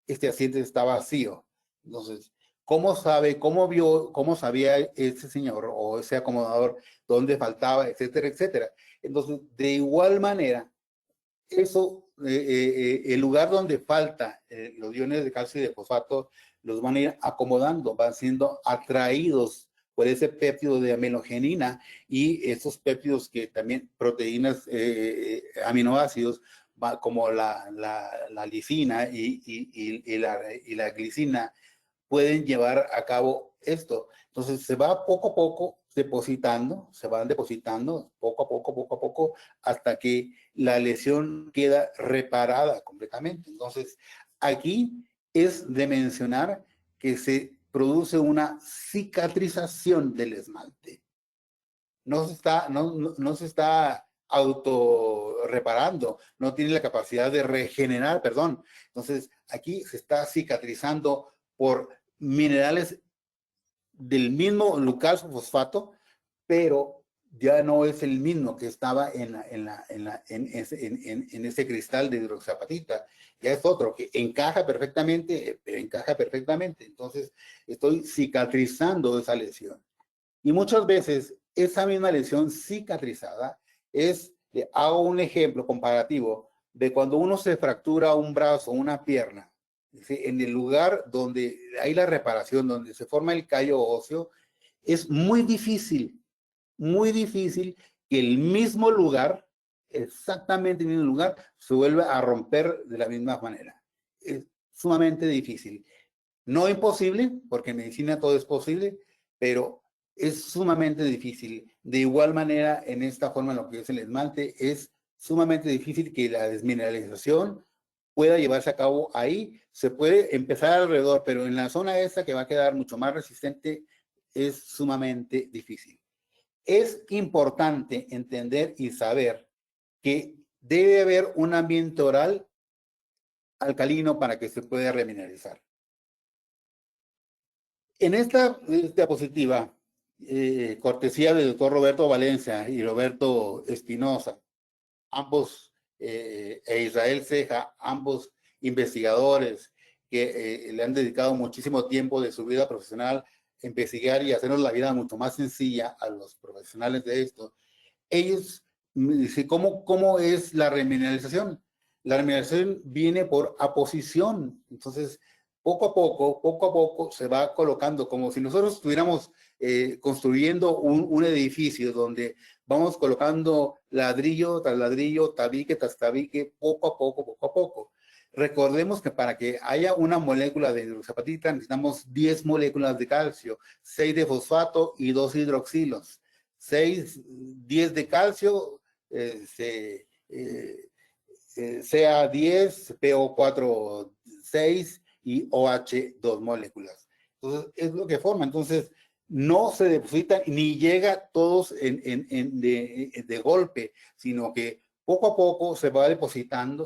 Este asiento está vacío. Entonces, ¿cómo sabe, cómo vio, cómo sabía ese señor o ese acomodador dónde faltaba, etcétera, etcétera? Entonces, de igual manera, eso, el lugar donde falta los iones de calcio y de fosfato, los van a ir acomodando, van siendo atraídos por ese péptido de aminogenina y esos péptidos que también, proteínas, aminoácidos, como la lisina y la glicina, pueden llevar a cabo esto. Entonces se va poco a poco depositando, se van depositando poco a poco, hasta que la lesión queda reparada completamente. Entonces, aquí es de mencionar que se produce una cicatrización del esmalte. No se está auto reparando, no tiene la capacidad de regenerar, perdón. Entonces, aquí se está cicatrizando por minerales del mismo lucalfosfato, pero ya no es el mismo que estaba en ese cristal de hidroxiapatita. Ya es otro que encaja perfectamente, Entonces, estoy cicatrizando esa lesión. Y muchas veces esa misma lesión cicatrizada es, hago un ejemplo comparativo de cuando uno se fractura un brazo o una pierna, ¿sí? En el lugar donde hay la reparación, donde se forma el callo óseo, es muy difícil que el mismo lugar, exactamente el mismo lugar, se vuelva a romper de la misma manera. Es sumamente difícil. No imposible, porque en medicina todo es posible, pero es sumamente difícil. De igual manera, en esta forma, lo que es el esmalte, es sumamente difícil que la desmineralización pueda llevarse a cabo ahí. Se puede empezar alrededor, pero en la zona esta que va a quedar mucho más resistente, es sumamente difícil. Es importante entender y saber que debe haber un ambiente oral alcalino para que se pueda remineralizar. En esta diapositiva, cortesía del doctor Roberto Valencia y Roberto Espinosa, ambos, e Israel Ceja, ambos investigadores que le han dedicado muchísimo tiempo de su vida profesional a investigar y hacernos la vida mucho más sencilla a los profesionales de esto. Ellos me dicen, ¿cómo es la remineralización? La remineralización viene por aposición. Entonces, poco a poco se va colocando, como si nosotros estuviéramos construyendo un edificio donde vamos colocando ladrillo tras ladrillo, tabique tras tabique, poco a poco. Recordemos que para que haya una molécula de hidroxiapatita necesitamos 10 moléculas de calcio, 6 de fosfato y 2 hidroxilos. 10 de calcio, CA10, PO4, 6 y OH, 2 moléculas. Entonces, es lo que forma. Entonces, no se deposita ni llega todos de golpe, sino que poco a poco se va depositando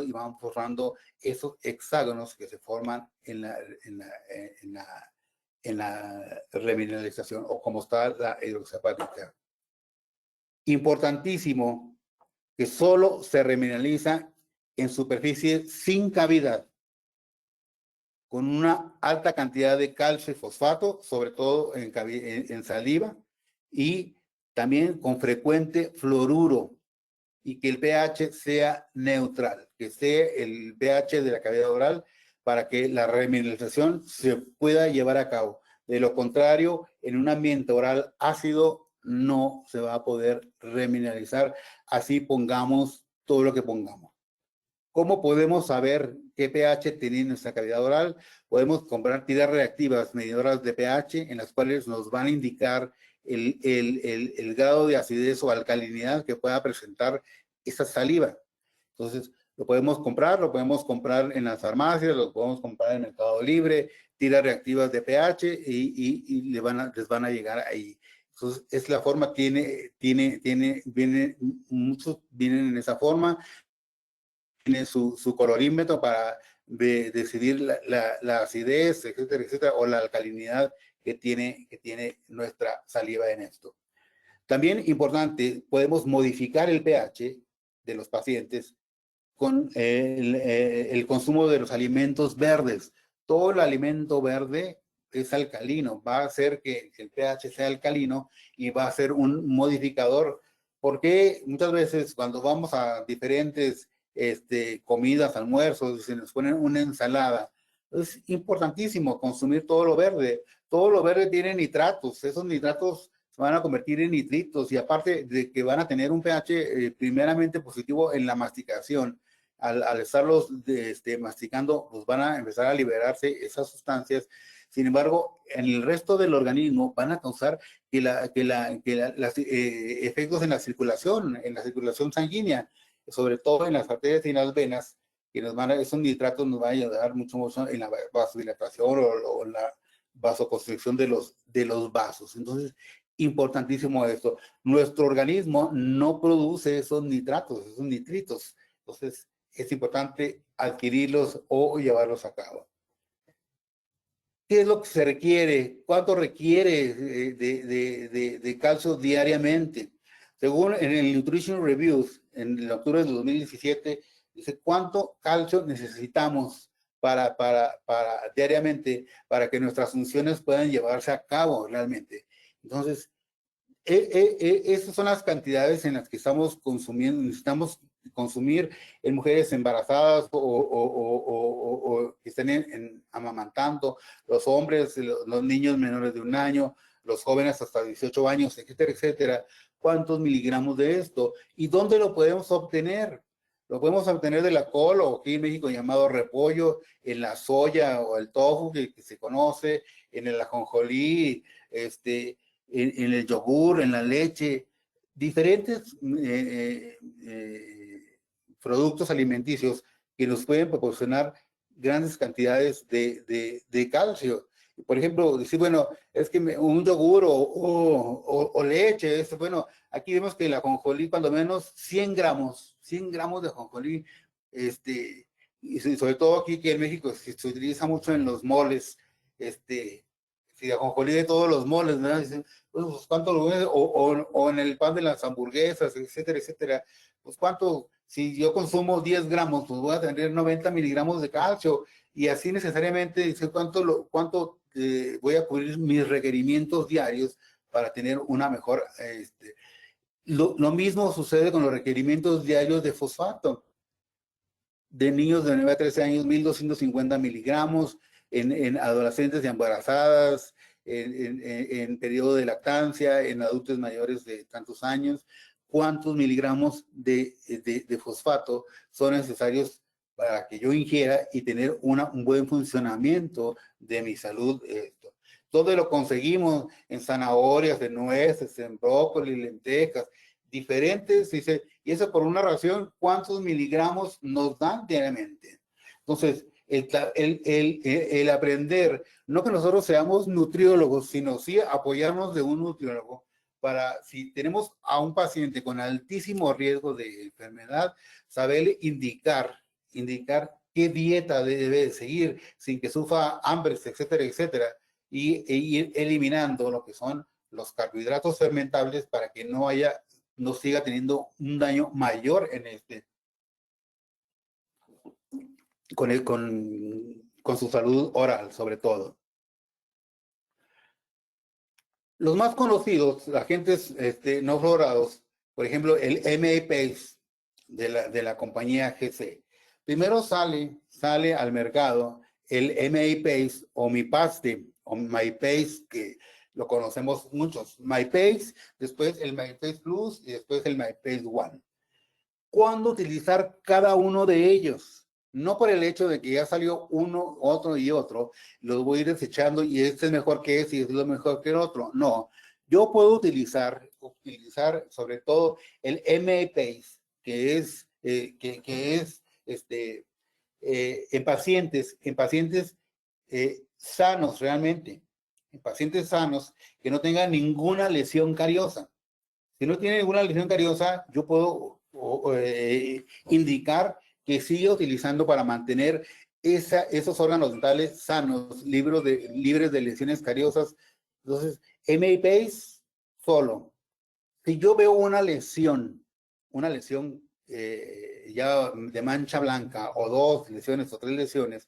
y van formando esos hexágonos que se forman en la remineralización o como está la hidroxiapática. Importantísimo que solo se remineraliza en superficie sin cavidad, con una alta cantidad de calcio y fosfato, sobre todo en saliva, y también con frecuente fluoruro, y que el pH sea neutral, que sea el pH de la cavidad oral para que la remineralización se pueda llevar a cabo. De lo contrario, en un ambiente oral ácido no se va a poder remineralizar, así pongamos todo lo que pongamos. ¿Cómo podemos saber qué pH tiene nuestra cavidad oral? Podemos comprar tiras reactivas medidoras de pH en las cuales nos van a indicar el grado de acidez o alcalinidad que pueda presentar esa saliva. Entonces, lo podemos comprar en las farmacias, lo podemos comprar en el Mercado Libre, tiras reactivas de pH y les van a llegar ahí. Entonces, es la forma, muchos vienen en esa forma, tiene su colorímetro para de decidir la acidez, etcétera, etcétera, o la alcalinidad que tiene nuestra saliva en esto. También importante, podemos modificar el pH de los pacientes con el consumo de los alimentos verdes. Todo el alimento verde es alcalino, va a hacer que el pH sea alcalino y va a ser un modificador, porque muchas veces cuando vamos a diferentes comidas, almuerzos, se nos ponen una ensalada, es importantísimo consumir todo lo verde. Todo lo verde tiene nitratos, esos nitratos se van a convertir en nitritos y aparte de que van a tener un pH primeramente positivo en la masticación, al estarlos masticando, pues van a empezar a liberarse esas sustancias. Sin embargo, en el resto del organismo van a causar que los efectos en la circulación sanguínea, sobre todo en las arterias y en las venas, que esos nitratos nos van a ayudar mucho en la vasodilatación o en la vasoconstricción de los vasos. Entonces, importantísimo esto. Nuestro organismo no produce esos nitratos, esos nitritos. Entonces, es importante adquirirlos o llevarlos a cabo. ¿Qué es lo que se requiere? ¿Cuánto requiere de calcio diariamente? Según en el Nutrition Reviews, en el octubre de 2017, dice cuánto calcio necesitamos para diariamente para que nuestras funciones puedan llevarse a cabo realmente. Entonces, esas son las cantidades en las que estamos consumiendo, necesitamos consumir en mujeres embarazadas o que estén amamantando, los hombres, los niños menores de 1 año, los jóvenes hasta 18 años, etcétera, etcétera. ¿Cuántos miligramos de esto? ¿Y dónde lo podemos obtener? Lo podemos obtener de la col o aquí en México llamado repollo, en la soya o el tofu que se conoce, en el ajonjolí, en el yogur, en la leche, diferentes productos alimenticios que nos pueden proporcionar grandes cantidades de calcio. Por ejemplo, decir, bueno, es que un yogur o leche, bueno, aquí vemos que el ajonjolí, cuando menos 100 gramos de ajonjolí, y sobre todo aquí que en México se utiliza mucho en los moles, si ajonjolí de todos los moles, ¿verdad? Dicen, pues, ¿cuánto lo ves? O en el pan de las hamburguesas, etcétera, etcétera. Pues, ¿cuánto? Si yo consumo 10 gramos, pues voy a tener 90 miligramos de calcio. Y así necesariamente dice cuánto voy a cubrir mis requerimientos diarios para tener una mejor. Lo mismo sucede con los requerimientos diarios de fosfato. De niños de 9 a 13 años, 1.250 miligramos, en adolescentes y embarazadas, en periodo de lactancia, en adultos mayores de tantos años. ¿Cuántos miligramos de fosfato son necesarios para que yo ingiera y tener un buen funcionamiento de mi salud? Todo lo conseguimos en zanahorias, en nueces, en brócoli, lentejas, diferentes, dice, y eso por una ración, ¿cuántos miligramos nos dan diariamente? Entonces, el aprender, no que nosotros seamos nutriólogos, sino sí apoyarnos de un nutriólogo para, si tenemos a un paciente con altísimo riesgo de enfermedad, saberle indicar qué dieta debe seguir sin que sufra hambres, etcétera, etcétera, e ir eliminando lo que son los carbohidratos fermentables para que no siga teniendo un daño mayor en con su salud oral, sobre todo. Los más conocidos, agentes no fluorados, por ejemplo, el MAPACE de la compañía GC. Primero sale al mercado el MAPACE o MiPaste o MyPace, que lo conocemos muchos. MyPace, después el MyPace Plus y después el MyPace One. ¿Cuándo utilizar cada uno de ellos? No por el hecho de que ya salió uno, otro y otro, los voy a ir desechando y este es mejor que ese y este es lo mejor que el otro. No, yo puedo utilizar sobre todo el MAPACE, que es en pacientes sanos realmente, en pacientes sanos que no tengan ninguna lesión cariosa. Si no tiene ninguna lesión cariosa, yo puedo indicar que sigue utilizando para mantener esos órganos dentales sanos, libres de lesiones cariosas. Entonces, MIPACE solo. Si yo veo una lesión ya de mancha blanca, o 2 lesiones o 3 lesiones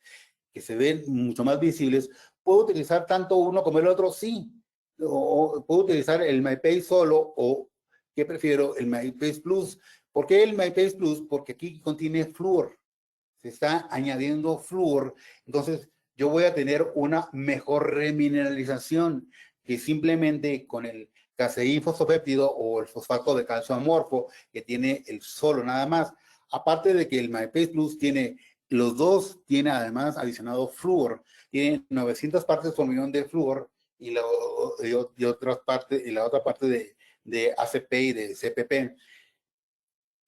que se ven mucho más visibles, ¿puedo utilizar tanto uno como el otro? Sí. O puedo utilizar el MyPace solo, o ¿qué prefiero? El MyPace Plus. ¿Por qué el MyPace Plus? Porque aquí contiene flúor. Se está añadiendo flúor. Entonces, yo voy a tener una mejor remineralización que simplemente con el caseín fosfopéptido o el fosfato de calcio amorfo que tiene el solo nada más. Aparte de que el MyPace Plus tiene, los dos tiene además adicionado flúor. Tiene 900 partes por millón de flúor y la otra parte de ACP y de CPP.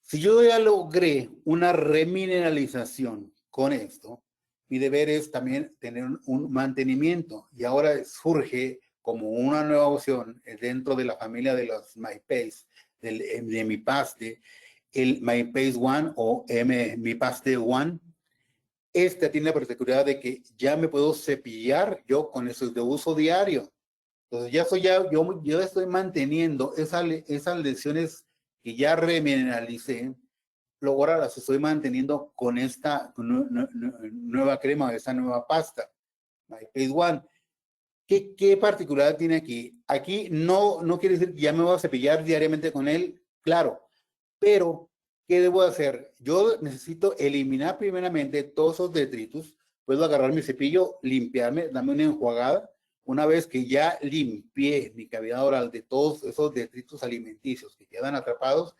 Si yo ya logré una remineralización con esto, mi deber es también tener un mantenimiento. Y ahora surge como una nueva opción dentro de la familia de los MyPace, de mi paste, el MyPace One o Mi Paste One. Este tiene la particularidad de que ya me puedo cepillar yo con eso de uso diario. Entonces yo estoy manteniendo esas lesiones que ya remineralice, luego ahora las estoy manteniendo con esta nueva crema, esta nueva pasta, MyPace One. ¿Qué particularidad tiene aquí? Aquí no quiere decir que ya me voy a cepillar diariamente con él, claro, pero ¿qué debo hacer? Yo necesito eliminar primeramente todos esos detritus. Puedo agarrar mi cepillo, limpiarme, darme una enjuagada. Una vez que ya limpié mi cavidad oral de todos esos detritus alimenticios que quedan atrapados,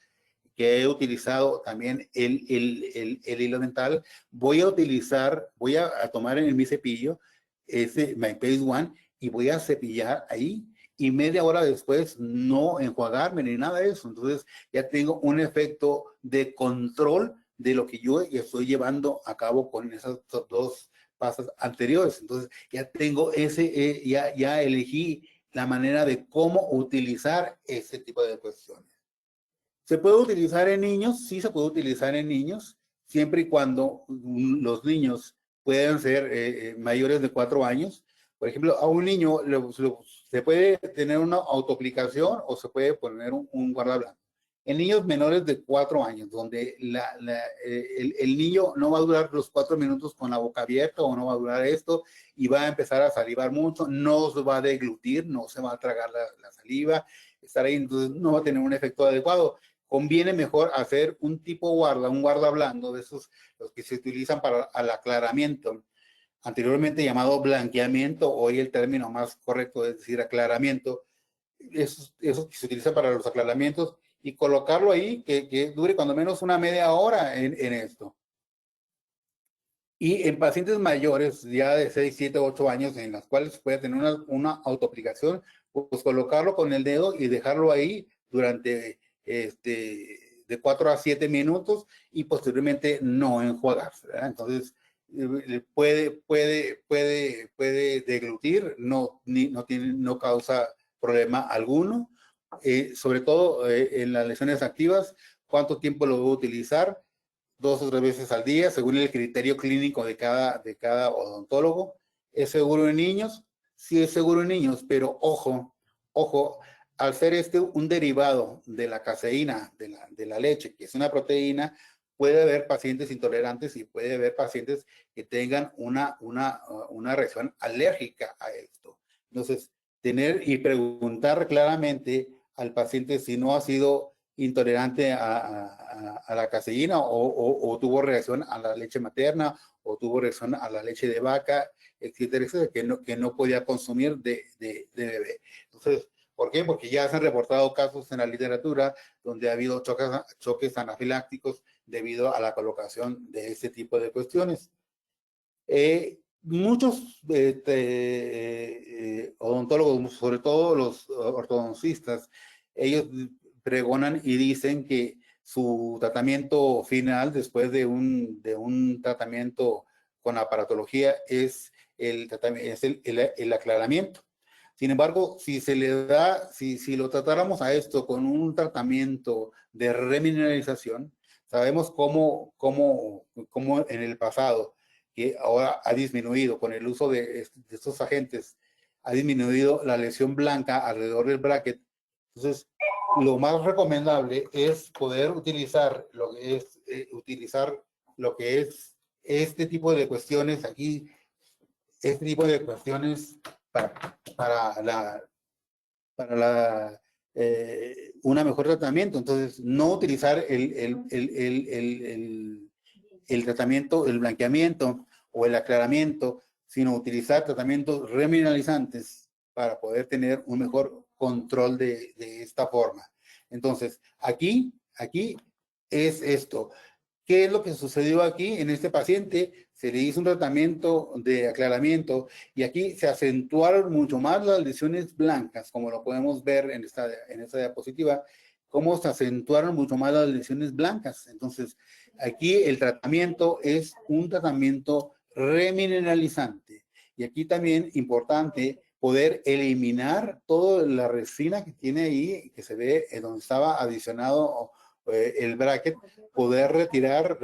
que he utilizado también el hilo dental, voy a tomar en mi cepillo ese MyPace One y voy a cepillar ahí, y media hora después no enjuagarme ni nada de eso. Entonces ya tengo un efecto de control de lo que yo estoy llevando a cabo con esas dos pastas anteriores. Entonces ya tengo ya elegí la manera de cómo utilizar ese tipo de cuestiones. ¿Se puede utilizar en niños? Sí, se puede utilizar en niños, siempre y cuando los niños puedan ser mayores de 4 años. Por ejemplo, a un niño se puede tener una autoaplicación o se puede poner un guardablanco. En niños menores de 4 años, donde el niño no va a durar los 4 minutos con la boca abierta, o no va a durar esto y va a empezar a salivar mucho, no se va a deglutir, no se va a tragar la saliva, estar ahí, entonces no va a tener un efecto adecuado. Conviene mejor hacer un guarda blando, de esos los que se utilizan para el aclaramiento, anteriormente llamado blanqueamiento, hoy el término más correcto es decir aclaramiento, esos que se utilizan para los aclaramientos, y colocarlo ahí que dure cuando menos una media hora en esto. Y en pacientes mayores, ya de 6, 7, 8 años, en las cuales puede tener una autoaplicación, pues colocarlo con el dedo y dejarlo ahí durante de 4 a 7 minutos y posteriormente no enjuagarse, ¿verdad? Entonces, puede deglutir, no causa problema alguno, sobre todo en las lesiones activas. ¿Cuánto tiempo lo voy a utilizar? 2 o 3 veces al día, según el criterio clínico de cada odontólogo. ¿Es seguro en niños? Sí, es seguro en niños, pero ojo, al ser un derivado de la caseína, de la leche, que es una proteína, puede haber pacientes intolerantes y puede haber pacientes que tengan una reacción alérgica a esto. Entonces, tener y preguntar claramente al paciente si no ha sido intolerante a la caseína, o tuvo reacción a la leche materna, o tuvo reacción a la leche de vaca, etcétera, etcétera, que no podía consumir de bebé. Entonces, ¿por qué? Porque ya se han reportado casos en la literatura donde ha habido choques anafilácticos debido a la colocación de este tipo de cuestiones. Muchos odontólogos, sobre todo los ortodoncistas, ellos pregonan y dicen que su tratamiento final, después de un tratamiento con aparatología, es el aclaramiento. Sin embargo, si lo tratáramos a esto con un tratamiento de remineralización, sabemos cómo en el pasado que ahora ha disminuido con el uso de estos agentes, ha disminuido la lesión blanca alrededor del bracket. Entonces, lo más recomendable es poder utilizar lo que es este tipo de cuestiones aquí, este tipo de cuestiones para una mejor tratamiento. Entonces, no utilizar el tratamiento, el blanqueamiento o el aclaramiento, sino utilizar tratamientos remineralizantes para poder tener un mejor control de esta forma. Entonces, aquí es esto. ¿Qué es lo que sucedió aquí en este paciente? Se le hizo un tratamiento de aclaramiento y aquí se acentuaron mucho más las lesiones blancas, como lo podemos ver en esta diapositiva, cómo se acentuaron mucho más las lesiones blancas. Entonces, aquí el tratamiento es un tratamiento remineralizante. Y aquí también importante poder eliminar toda la resina que tiene ahí, que se ve donde estaba adicionado el bracket, poder retirar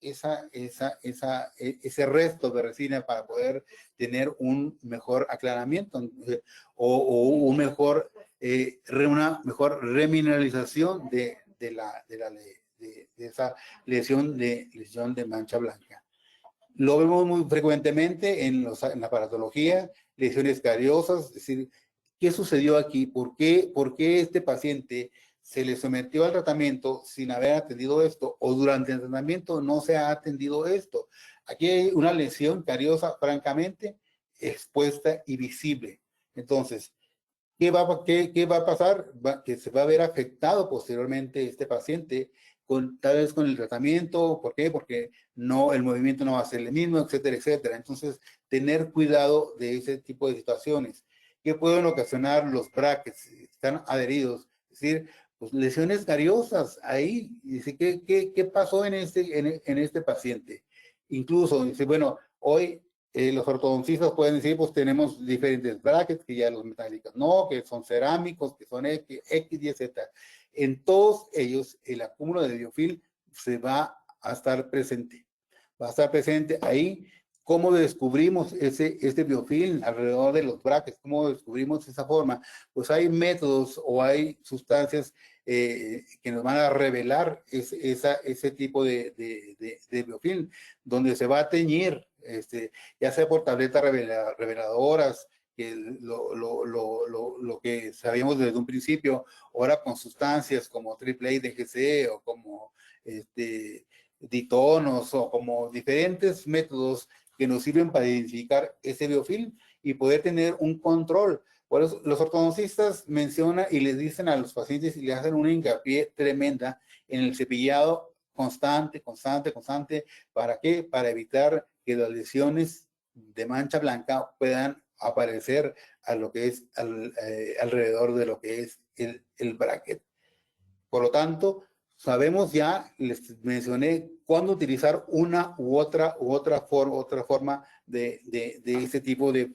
ese resto de resina para poder tener un mejor aclaramiento o una mejor remineralización de esa lesión de mancha blanca. Lo vemos muy frecuentemente en la paratología, lesiones cariosas, es decir, ¿qué sucedió aquí? ¿Por qué este paciente se le sometió al tratamiento sin haber atendido esto o durante el tratamiento no se ha atendido esto? Aquí hay una lesión cariosa francamente expuesta y visible. Entonces, ¿qué va a pasar? Que se va a ver afectado posteriormente este paciente tal vez con el tratamiento. ¿Por qué? Porque el movimiento no va a ser el mismo, etcétera, etcétera. Entonces, tener cuidado de ese tipo de situaciones. ¿Qué pueden ocasionar los brackets? Están adheridos. Es decir, pues lesiones cariosas ahí. Dice, ¿qué pasó en este paciente? Incluso, dice, bueno, hoy los ortodoncistas pueden decir, pues tenemos diferentes brackets, que ya los metálicos no, que son cerámicos, que son X, Y, Z. En todos ellos, el acúmulo de biofilm se va a estar presente. Va a estar presente ahí. ¿Cómo descubrimos este biofilm alrededor de los brackets? ¿Cómo descubrimos esa forma? Pues hay métodos o hay sustancias que nos van a revelar ese tipo de biofilm, donde se va a teñir, ya sea por tabletas reveladoras, que lo que sabíamos desde un principio, ahora con sustancias como AAA DGC o como ditonos o como diferentes métodos que nos sirven para identificar ese biofilm y poder tener un control. Por eso los ortodoncistas mencionan y les dicen a los pacientes y le hacen una hincapié tremenda en el cepillado constante. ¿Para qué? Para evitar que las lesiones de mancha blanca puedan aparecer a lo que es alrededor de lo que es el bracket. Por lo tanto, sabemos ya, les mencioné cuándo utilizar una u otra forma de ese tipo de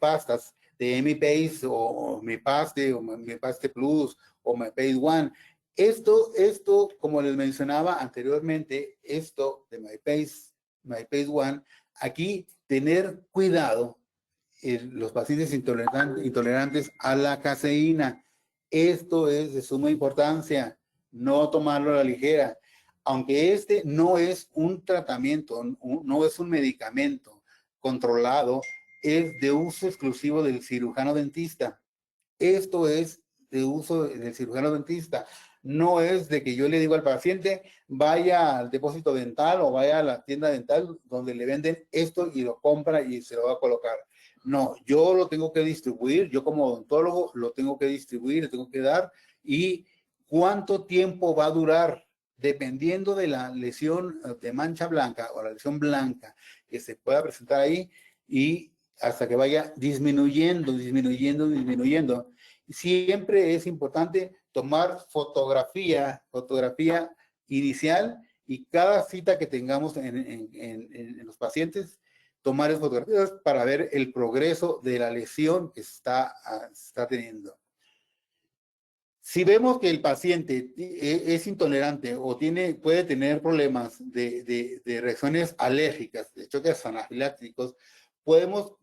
pastas, de M-Paste o Mi-Paste o Mi-Paste Plus o Mi-Paste One. Esto, como les mencionaba anteriormente, esto de Mi-Paste One, aquí tener cuidado los pacientes intolerantes a la caseína. Esto es de suma importancia, no tomarlo a la ligera. Aunque este no es un tratamiento, no es un medicamento controlado, es de uso exclusivo del cirujano dentista. Esto es de uso del cirujano dentista. No es de que yo le digo al paciente, vaya al depósito dental o vaya a la tienda dental donde le venden esto y lo compra y se lo va a colocar. No, yo lo tengo que distribuir, yo como odontólogo lo tengo que distribuir, le tengo que dar. ¿Y cuánto tiempo va a durar? Dependiendo de la lesión de mancha blanca o la lesión blanca que se pueda presentar ahí y hasta que vaya disminuyendo. Siempre es importante tomar fotografía inicial y cada cita que tengamos en los pacientes, tomar fotografías para ver el progreso de la lesión que está teniendo. Si vemos que el paciente es intolerante o puede tener problemas de reacciones alérgicas, de choques anafilácticos, podemos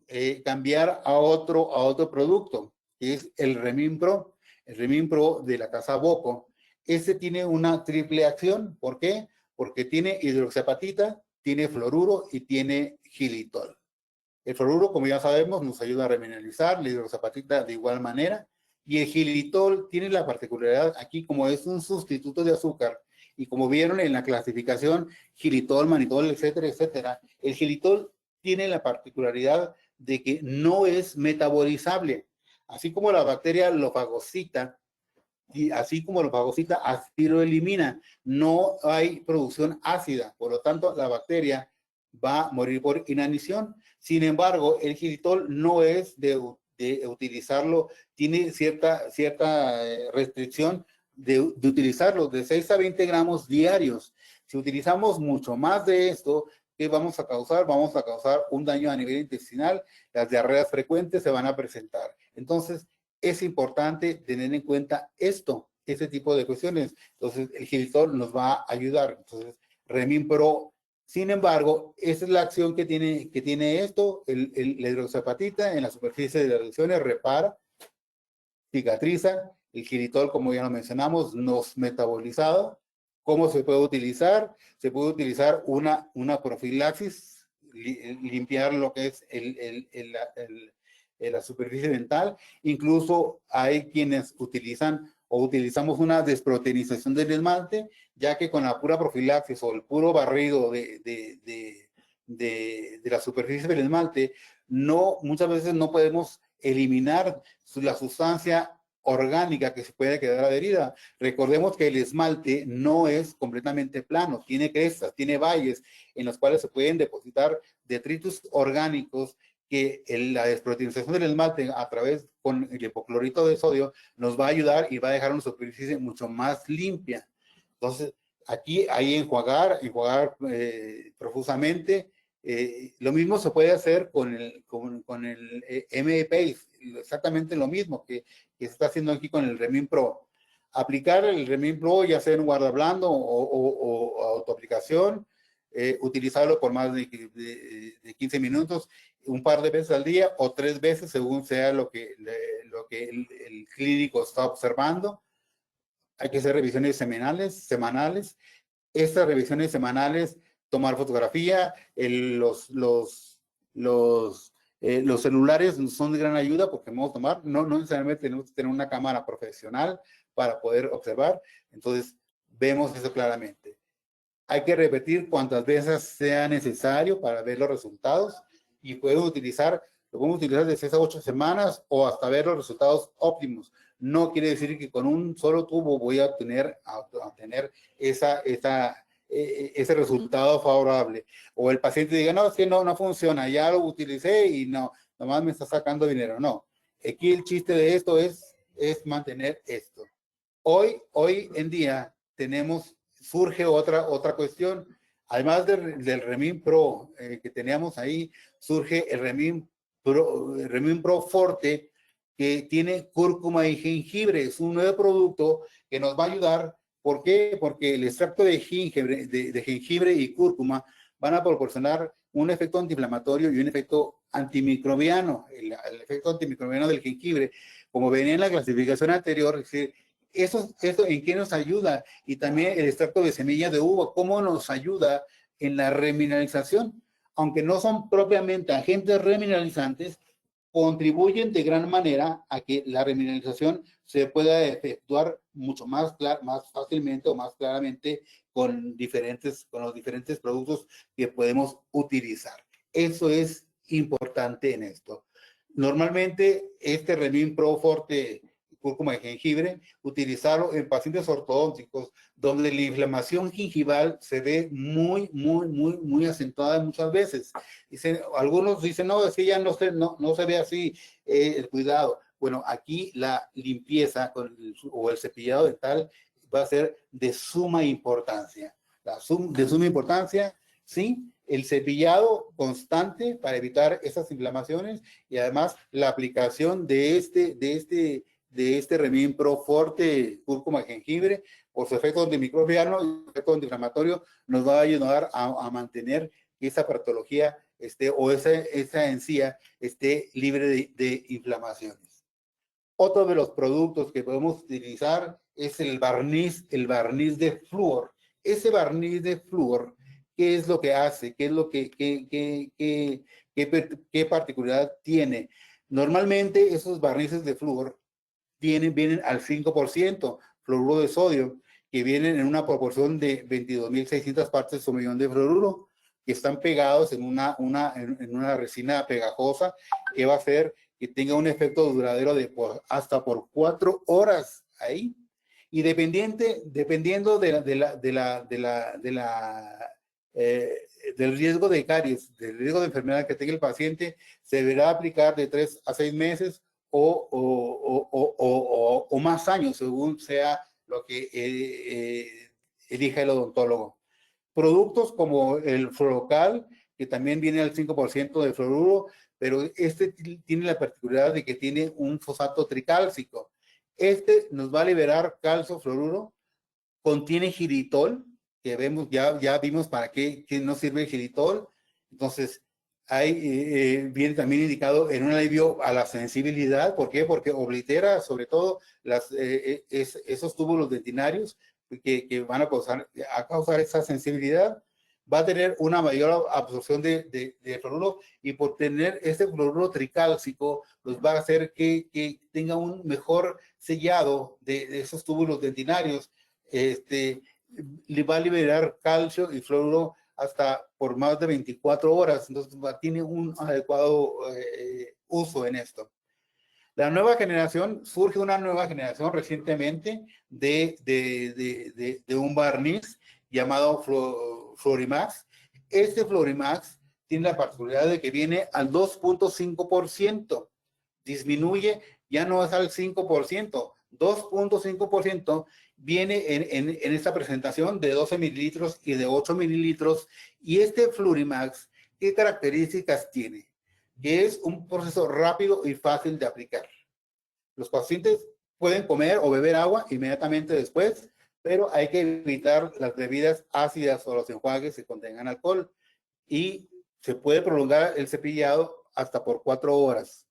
cambiar a otro producto, que es el Remin Pro. El Remin Pro de la casa Boco. Este tiene una triple acción. ¿Por qué? Porque tiene hidroxiapatita, tiene fluoruro y tiene xilitol. El fluoruro, como ya sabemos, nos ayuda a remineralizar, la hidroxiapatita de igual manera. Y el xilitol tiene la particularidad aquí, como es un sustituto de azúcar, y como vieron en la clasificación, xilitol, manitol, etcétera, etcétera, el xilitol tiene la particularidad de que no es metabolizable. Así como la bacteria lo fagocita, y así como lo fagocita, así lo elimina. No hay producción ácida, por lo tanto, la bacteria va a morir por inanición. Sin embargo, el xilitol no es de utilizarlo, tiene cierta restricción de utilizarlo de 6 a 20 gramos diarios. Si utilizamos mucho más de esto, ¿qué vamos a causar? Vamos a causar un daño a nivel intestinal, las diarreas frecuentes se van a presentar. Entonces, es importante tener en cuenta este tipo de cuestiones. Entonces, el xilitol nos va a ayudar. Entonces, Remin Pro. Sin embargo, esa es la acción que tiene esto, la hidroxiapatita en la superficie de las lesiones, repara, cicatriza. El xilitol, como ya lo mencionamos, no es metabolizado. ¿Cómo se puede utilizar? Se puede utilizar una profilaxis, limpiar lo que es la superficie dental. Incluso hay quienes utilizamos una desproteinización del esmalte, ya que con la pura profilaxis o el puro barrido de la superficie del esmalte, muchas veces no podemos eliminar la sustancia orgánica que se puede quedar adherida. Recordemos que el esmalte no es completamente plano, tiene crestas, tiene valles en los cuales se pueden depositar detritus orgánicos que la desproteinización del esmalte a través con el hipoclorito de sodio nos va a ayudar y va a dejar una superficie mucho más limpia. Entonces, aquí hay enjuagar profusamente. Lo mismo se puede hacer con el M-Pace, exactamente lo mismo que se está haciendo aquí con el Remin Pro. Aplicar el Remin Pro ya sea en guardablando o autoaplicación, utilizarlo por más de 15 minutos, un par de veces al día o 3 veces según sea lo que el clínico está observando. Hay que hacer revisiones semanales. Estas revisiones semanales, tomar fotografía, los celulares son de gran ayuda porque podemos tomar, no necesariamente tenemos que tener una cámara profesional para poder observar, entonces vemos eso claramente. Hay que repetir cuantas veces sea necesario para ver los resultados y lo podemos utilizar de 6 a 8 semanas o hasta ver los resultados óptimos. No quiere decir que con un solo tubo voy a obtener ese resultado favorable. O el paciente diga, no, es que no funciona, ya lo utilicé y nomás me está sacando dinero. No, aquí el chiste de esto es mantener esto. Hoy en día surge otra cuestión. Además del Remin Pro que teníamos ahí, surge el Remin Pro Forte, que tiene cúrcuma y jengibre. Es un nuevo producto que nos va a ayudar. ¿Por qué? Porque el extracto de jengibre y cúrcuma van a proporcionar un efecto antiinflamatorio y un efecto antimicrobiano. El efecto antimicrobiano del jengibre, como venía en la clasificación anterior, es decir, ¿eso en qué nos ayuda? Y también el extracto de semilla de uva, ¿cómo nos ayuda en la remineralización? Aunque no son propiamente agentes remineralizantes, contribuyen de gran manera a que la remineralización se pueda efectuar mucho más fácilmente o más claramente con los diferentes productos que podemos utilizar. Eso es importante en esto. Normalmente, este Remin Pro Forte cúrcuma de jengibre, utilizarlo en pacientes ortodónticos, donde la inflamación gingival se ve muy acentuada muchas veces. Algunos dicen, no, es que ya no se ve así el cuidado. Bueno, aquí la limpieza o el cepillado dental va a ser de suma importancia. De suma importancia, sí, el cepillado constante para evitar esas inflamaciones y además la aplicación de este de este Remin Pro Forte, cúrcuma, jengibre, por su efecto antimicrobiano y su efecto antiinflamatorio, nos va a ayudar a mantener que esa patología o esa encía esté libre de inflamaciones. Otro de los productos que podemos utilizar es el barniz de flúor. Ese barniz de flúor, ¿qué es lo que hace? ¿Qué es lo qué particularidad tiene? Normalmente esos barnices de flúor vienen al 5%, fluoruro de sodio, que vienen en una proporción de 22.600 partes por millón de fluoruro, que están pegados en una resina pegajosa que va a hacer que tenga un efecto duradero hasta por 4 horas ahí. Y dependiendo del riesgo de caries, del riesgo de enfermedad que tenga el paciente, se deberá aplicar de 3 a 6 meses o más años, según sea lo que elija el odontólogo. Productos como el Fluorocal, que también viene al 5% de fluoruro, pero tiene la particularidad de que tiene un fosfato tricálcico. Nos va a liberar calcio, fluoruro, contiene xilitol, que ya vimos para qué nos sirve el xilitol. Entonces, viene también indicado en un alivio a la sensibilidad. ¿Por qué? Porque oblitera sobre todo esos túbulos dentinarios que van a causar esa sensibilidad. Va a tener una mayor absorción de fluoruro, y por tener este fluoruro tricálcico, pues va a hacer que tenga un mejor sellado de esos túbulos dentinarios. Le va a liberar calcio y fluoruro hasta por más de 24 horas. Entonces tiene un adecuado uso en esto. Surge una nueva generación recientemente de un barniz llamado Fluorimax. Este Fluorimax tiene la particularidad de que viene al 2.5%, disminuye, ya no es al 5%, 2.5%, viene en esta presentación de 12 mililitros y de 8 mililitros. Y este Fluorimax, ¿qué características tiene? Que es un proceso rápido y fácil de aplicar. Los pacientes pueden comer o beber agua inmediatamente después, pero hay que evitar las bebidas ácidas o los enjuagues que contengan alcohol, y se puede prolongar el cepillado hasta por 4 horas.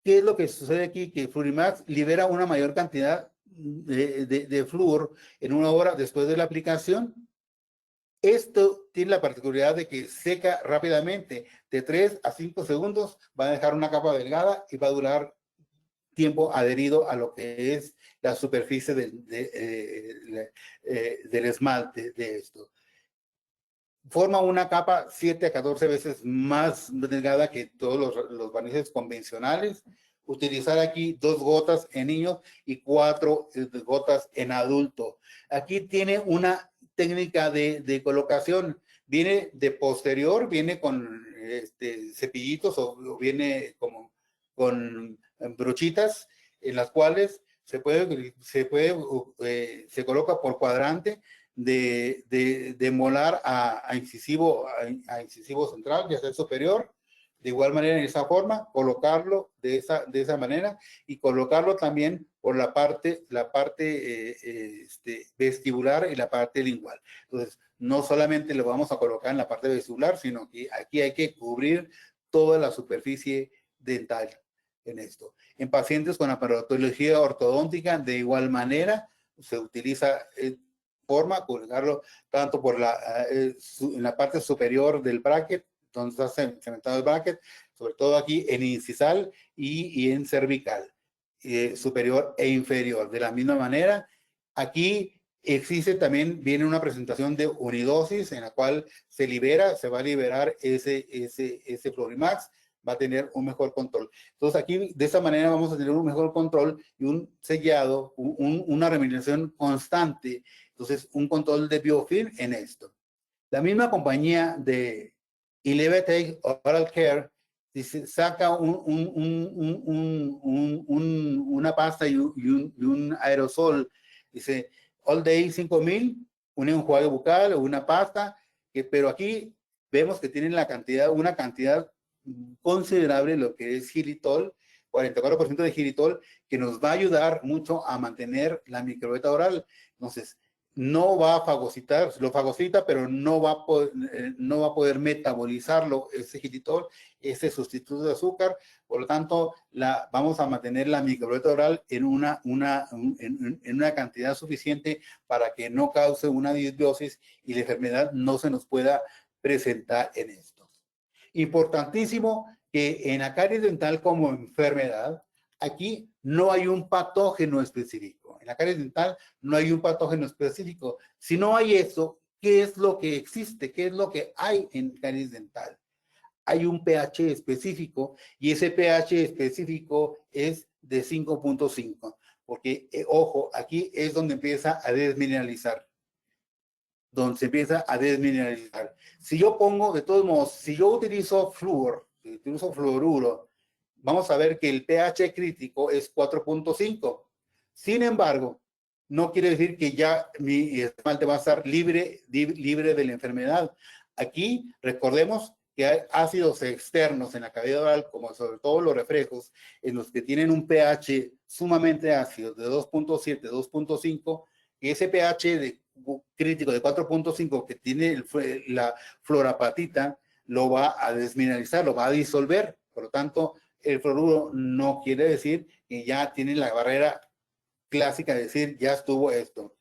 ¿Qué es lo que sucede aquí? Que Fluorimax libera una mayor cantidad de flúor en 1 hora después de la aplicación. Esto tiene la particularidad de que seca rápidamente, de 3 a 5 segundos, va a dejar una capa delgada y va a durar tiempo adherido a lo que es la superficie del esmalte de esto. Forma una capa 7 a 14 veces más delgada que todos los barnices convencionales. Utilizar aquí 2 gotas en niños y 4 gotas en adulto. Aquí tiene una técnica de colocación. Viene de posterior, viene con cepillitos o viene como con brochitas en las cuales se coloca por cuadrante de molar a incisivo central, ya sea superior. De igual manera, en esa forma, colocarlo de esa manera, y colocarlo también por la parte vestibular y la parte lingual. Entonces, no solamente lo vamos a colocar en la parte vestibular, sino que aquí hay que cubrir toda la superficie dental en esto. En pacientes con aparatología ortodóntica, de igual manera, se utiliza colocarlo tanto en la parte superior del bracket, donde está cementado el bracket, sobre todo aquí en incisal y en cervical, superior e inferior. De la misma manera, aquí viene una presentación de unidosis en la cual se va a liberar ese Fluorimax, va a tener un mejor control. Entonces aquí de esa manera vamos a tener un mejor control y un sellado, una remediación constante. Entonces, un control de biofilm en esto. La misma compañía de Elevate Oral Care saca una pasta y un aerosol. Dice All Day 5000, un enjuague bucal o una pasta, pero aquí vemos que tienen una cantidad considerable, lo que es xilitol, 44% de xilitol, que nos va a ayudar mucho a mantener la microbiota oral. Entonces, no va a fagocitar, lo fagocita, pero no va a poder metabolizarlo, ese xilitol, ese sustituto de azúcar. Por lo tanto, vamos a mantener la microbiota oral en una cantidad suficiente para que no cause una disbiosis y la enfermedad no se nos pueda presentar en estos. Importantísimo que en la caries dental como enfermedad, aquí no hay un patógeno específico. En la caries dental no hay un patógeno específico. Si no hay eso, ¿qué es lo que existe? ¿Qué es lo que hay en caries dental? Hay un pH específico y ese pH específico es de 5.5. Porque, ojo, aquí es donde empieza a desmineralizar. Donde se empieza a desmineralizar. Si yo pongo, de todos modos, si yo utilizo flúor, si utilizo fluoruro, vamos a ver que el pH crítico es 4.5. Sin embargo, no quiere decir que ya mi esmalte va a estar libre de la enfermedad. Aquí, recordemos que hay ácidos externos en la cavidad oral, como sobre todo los refrescos, en los que tienen un pH sumamente ácido de 2.7, 2.5, y ese pH crítico de 4.5 que tiene la fluorapatita, lo va a desmineralizar, lo va a disolver. Por lo tanto, el fluoruro no quiere decir que ya tiene la barrera clásica de decir ya estuvo esto.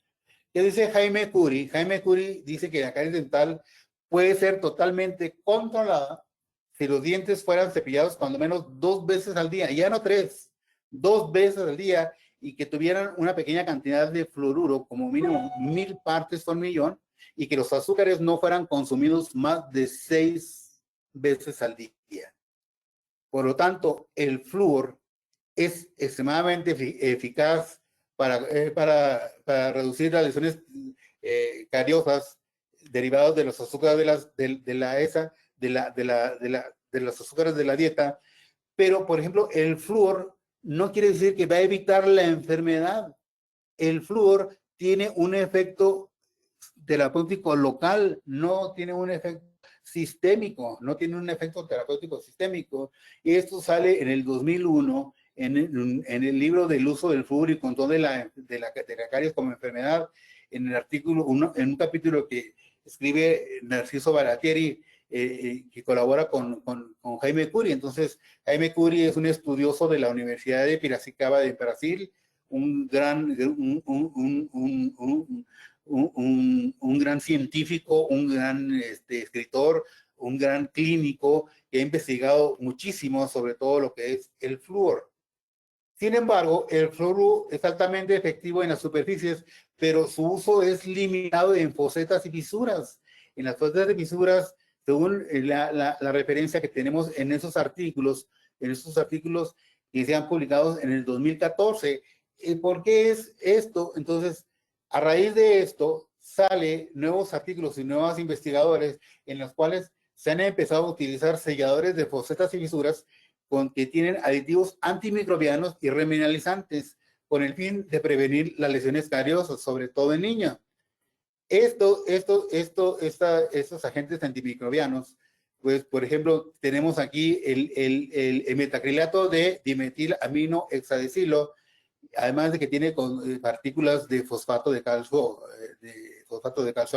¿Qué dice Jaime Curi? Jaime Curi dice que la caries dental puede ser totalmente controlada si los dientes fueran cepillados cuando menos 2 veces al día, ya no 3, 2 veces al día, y que tuvieran una pequeña cantidad de fluoruro, como mínimo 1000 partes por millón, y que los azúcares no fueran consumidos más de 6 veces al día. Por lo tanto, el flúor es extremadamente eficaz para reducir las lesiones cariosas derivadas de los azúcares de los azúcares de la dieta. Pero, por ejemplo, el flúor no quiere decir que va a evitar la enfermedad. El flúor tiene un efecto terapéutico local, no tiene un efecto sistémico, no tiene un efecto terapéutico sistémico. Y esto sale en el 2001 en el libro del uso del flúor y control de la caries como enfermedad, en el artículo, en un capítulo que escribe Narciso Baratieri, que colabora con Jaime Curi. Entonces, Jaime Curi es un estudioso de la Universidad de Piracicaba de Brasil, un gran científico, un gran escritor, un gran clínico que ha investigado muchísimo sobre todo lo que es el flúor. Sin embargo, el flúor es altamente efectivo en las superficies, pero su uso es limitado en fosetas y fisuras. En las fosetas y fisuras, según la referencia que tenemos en esos artículos que se han publicado en el 2014. ¿Por qué es esto? Entonces, a raíz de esto, sale nuevos artículos y nuevos investigadores en los cuales se han empezado a utilizar selladores de fosetas y fisuras que tienen aditivos antimicrobianos y remineralizantes con el fin de prevenir las lesiones cariosas, sobre todo en niños. Estos agentes antimicrobianos, pues, por ejemplo, tenemos aquí el metacrilato de dimetilaminohexadecilo, además de que tiene partículas de fosfato de calcio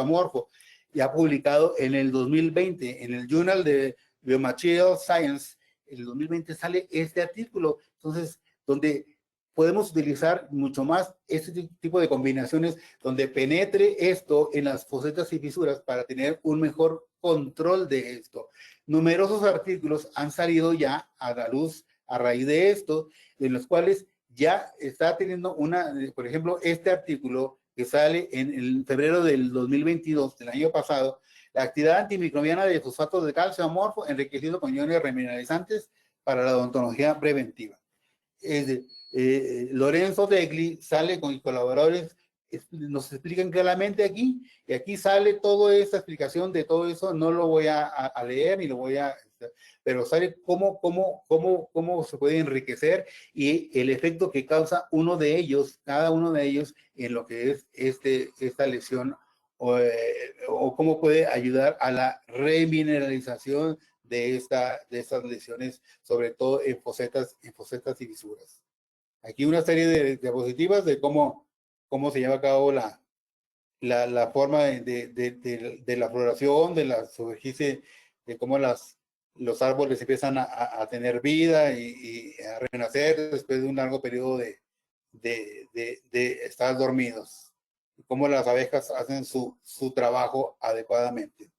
amorfo, y ha publicado en el 2020 en el Journal de Biomaterial Science. En el 2020 sale este artículo, entonces, donde podemos utilizar mucho más este tipo de combinaciones, donde penetre esto en las fosetas y fisuras para tener un mejor control de esto. Numerosos artículos han salido ya a la luz a raíz de esto, en los cuales ya está teniendo por ejemplo, este artículo que sale en febrero del 2022, del año pasado, la actividad antimicrobiana de fosfato de calcio amorfo enriquecido con iones remineralizantes para la odontología preventiva. Lorenzo Degli sale con colaboradores, nos explican claramente aquí, y aquí sale toda esta explicación de todo eso. No lo voy a leer ni lo voy a, pero sale cómo se puede enriquecer y el efecto que causa cada uno de ellos en lo que es esta lesión, o cómo puede ayudar a la remineralización de estas lesiones, sobre todo en fosetas y fisuras. Aquí una serie de diapositivas de cómo se lleva a cabo la forma de la floración, de la superficie, de cómo los árboles empiezan a tener vida y a renacer después de un largo periodo de estar dormidos. Cómo las abejas hacen su trabajo adecuadamente.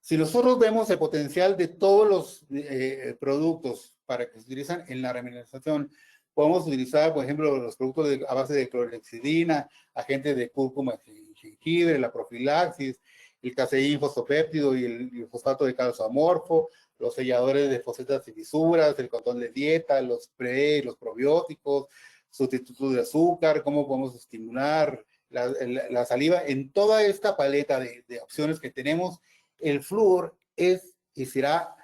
Si nosotros vemos el potencial de todos los productos para que se utilizan en la remineralización, podemos utilizar, por ejemplo, los productos a base de clorhexidina, agentes de cúrcuma, jengibre, la profilaxis, el caseín fosfopéptido y el fosfato de calcio amorfo, los selladores de fosetas y fisuras, el control de dieta, los los probióticos, sustitutos de azúcar, cómo podemos estimular la saliva. En toda esta paleta de opciones que tenemos, el flúor es y será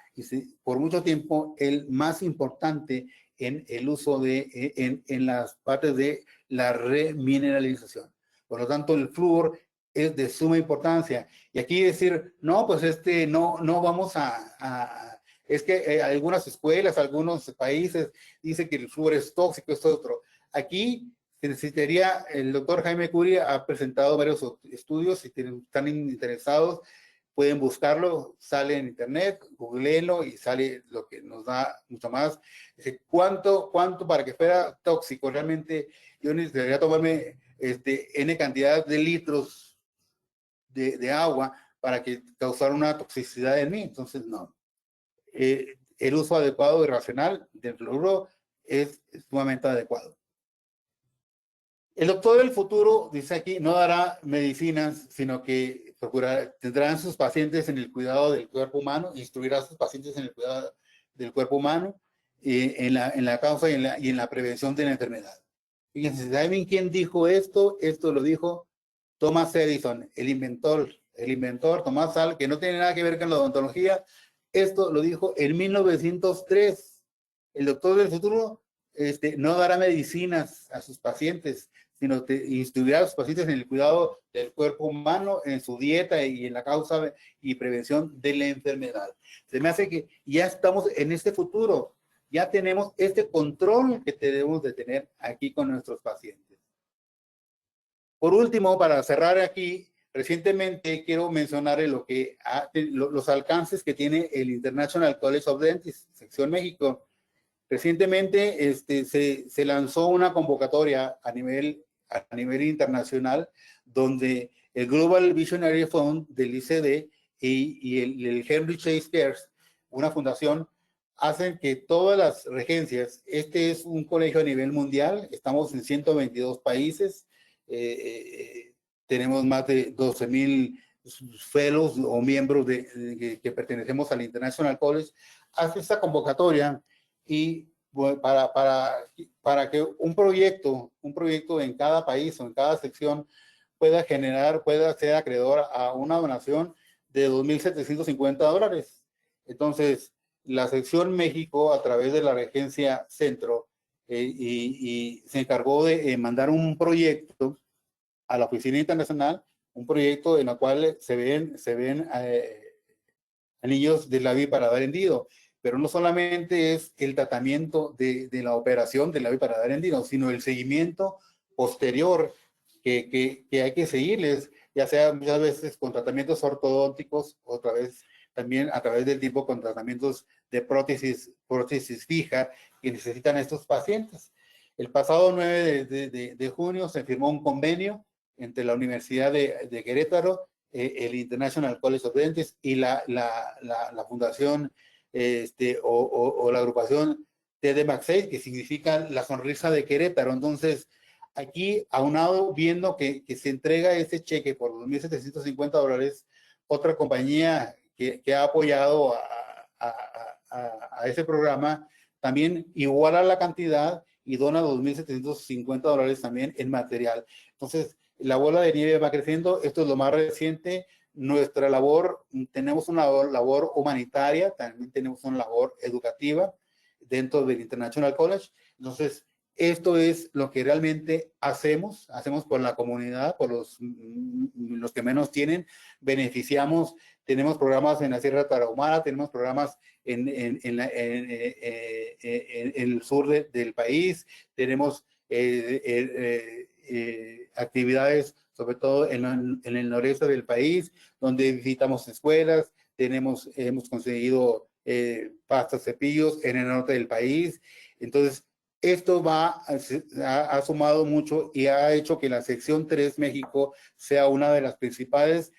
por mucho tiempo el más importante en el uso en las partes de la remineralización. Por lo tanto, el flúor es de suma importancia. Y aquí decir, no, pues no vamos es que algunas escuelas, algunos países dicen que el flúor es tóxico, esto otro. Aquí se necesitaría, el doctor Jaime Curi ha presentado varios estudios, si están interesados, pueden buscarlo, sale en internet, googleenlo y sale lo que nos da mucho más. ¿Cuánto para que fuera tóxico? Realmente yo necesitaría tomarme N cantidad de litros de agua para que causara una toxicidad en mí. Entonces, no. El uso adecuado y racional del fluoruro es sumamente adecuado. El doctor del futuro, dice aquí, no dará medicinas, sino que tendrán sus pacientes en el cuidado del cuerpo humano, instruirá a sus pacientes en el cuidado del cuerpo humano, en la causa y en la prevención de la enfermedad. Fíjense, ¿saben quién dijo esto? Esto lo dijo Thomas Edison, el inventor Thomas Alva, que no tiene nada que ver con la odontología. Esto lo dijo en 1903. El doctor del futuro no dará medicinas a sus pacientes, sino que instruirá a los pacientes en el cuidado del cuerpo humano, en su dieta y en la causa y prevención de la enfermedad. Se me hace que ya estamos en este futuro, ya tenemos este control que debemos de tener aquí con nuestros pacientes. Por último, para cerrar aquí, recientemente quiero mencionar los alcances que tiene el International College of Dentists, sección México. Recientemente se lanzó una convocatoria a nivel internacional donde el Global Visionary Fund del ICD y el Henry Chase Cares, una fundación, hacen que todas las regencias, este es un colegio a nivel mundial, estamos en 122 países, tenemos más de 12,000 fellows o miembros que pertenecemos al International College, hace esta convocatoria y para que un proyecto en cada país o en cada sección pueda ser acreedor a una donación de $2,750. Entonces, la sección México, a través de la Regencia Centro, y se encargó de mandar un proyecto a la Oficina Internacional, un proyecto en el cual se ven anillos de labio y paladar hendido. Pero no solamente es el tratamiento de la operación del labio y paladar hendido, sino el seguimiento posterior que hay que seguirles, ya sea muchas veces con tratamientos ortodónticos, otra vez también a través del tiempo con tratamientos de prótesis fija que necesitan estos pacientes. El pasado 9 de junio se firmó un convenio entre la Universidad de Querétaro, el International College of Dentists y la fundación o la agrupación TD-MAC6, que significa la sonrisa de Querétaro. Entonces, aquí, aunado, viendo que se entrega ese cheque por $2,750, otra compañía que ha apoyado a ese programa, también iguala la cantidad y dona $2,750 también en material. Entonces, la bola de nieve va creciendo. Esto es lo más reciente. Nuestra labor, tenemos una labor humanitaria, también tenemos una labor educativa dentro del International College. Entonces, esto es lo que realmente hacemos por la comunidad, por los que menos tienen, beneficiamos, tenemos programas en la Sierra Tarahumara, tenemos programas en el sur del país, tenemos actividades sobre todo en el noreste del país, donde visitamos escuelas, hemos conseguido pastas, cepillos en el norte del país. Entonces, esto ha sumado mucho y ha hecho que la sección 3 México sea una de las principales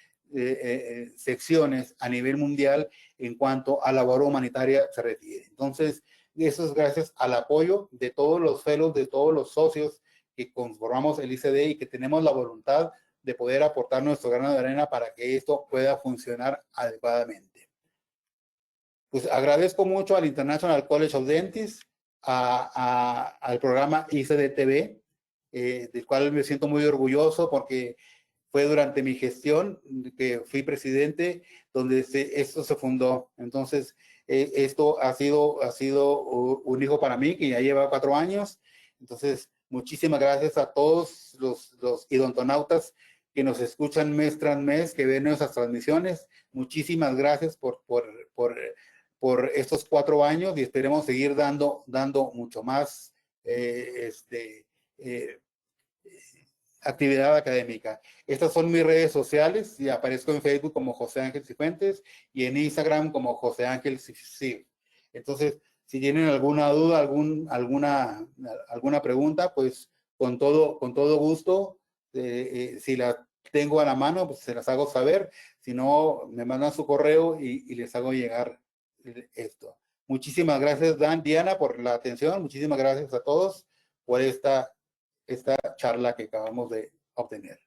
secciones a nivel mundial en cuanto a labor humanitaria se refiere. Entonces, eso es gracias al apoyo de todos los fellows, de todos los socios que conformamos el ICD y que tenemos la voluntad de poder aportar nuestro grano de arena para que esto pueda funcionar adecuadamente. Pues agradezco mucho al International College of Dentists, al programa ICD-TV, del cual me siento muy orgulloso porque fue durante mi gestión que fui presidente donde esto se fundó. Entonces, esto ha sido un hijo para mí que ya lleva 4 años. Entonces, muchísimas gracias a todos los idontonautas que nos escuchan mes tras mes, que ven nuestras transmisiones. Muchísimas gracias por estos 4 años y esperemos seguir dando mucho más actividad académica. Estas son mis redes sociales y aparezco en Facebook como José Ángel Cifuentes y en Instagram como José Ángel Cif. Entonces, si tienen alguna duda, alguna pregunta, pues con todo gusto, si la tengo a la mano, pues se las hago saber. Si no, me mandan su correo y les hago llegar esto. Muchísimas gracias, Diana, por la atención. Muchísimas gracias a todos por esta charla que acabamos de obtener.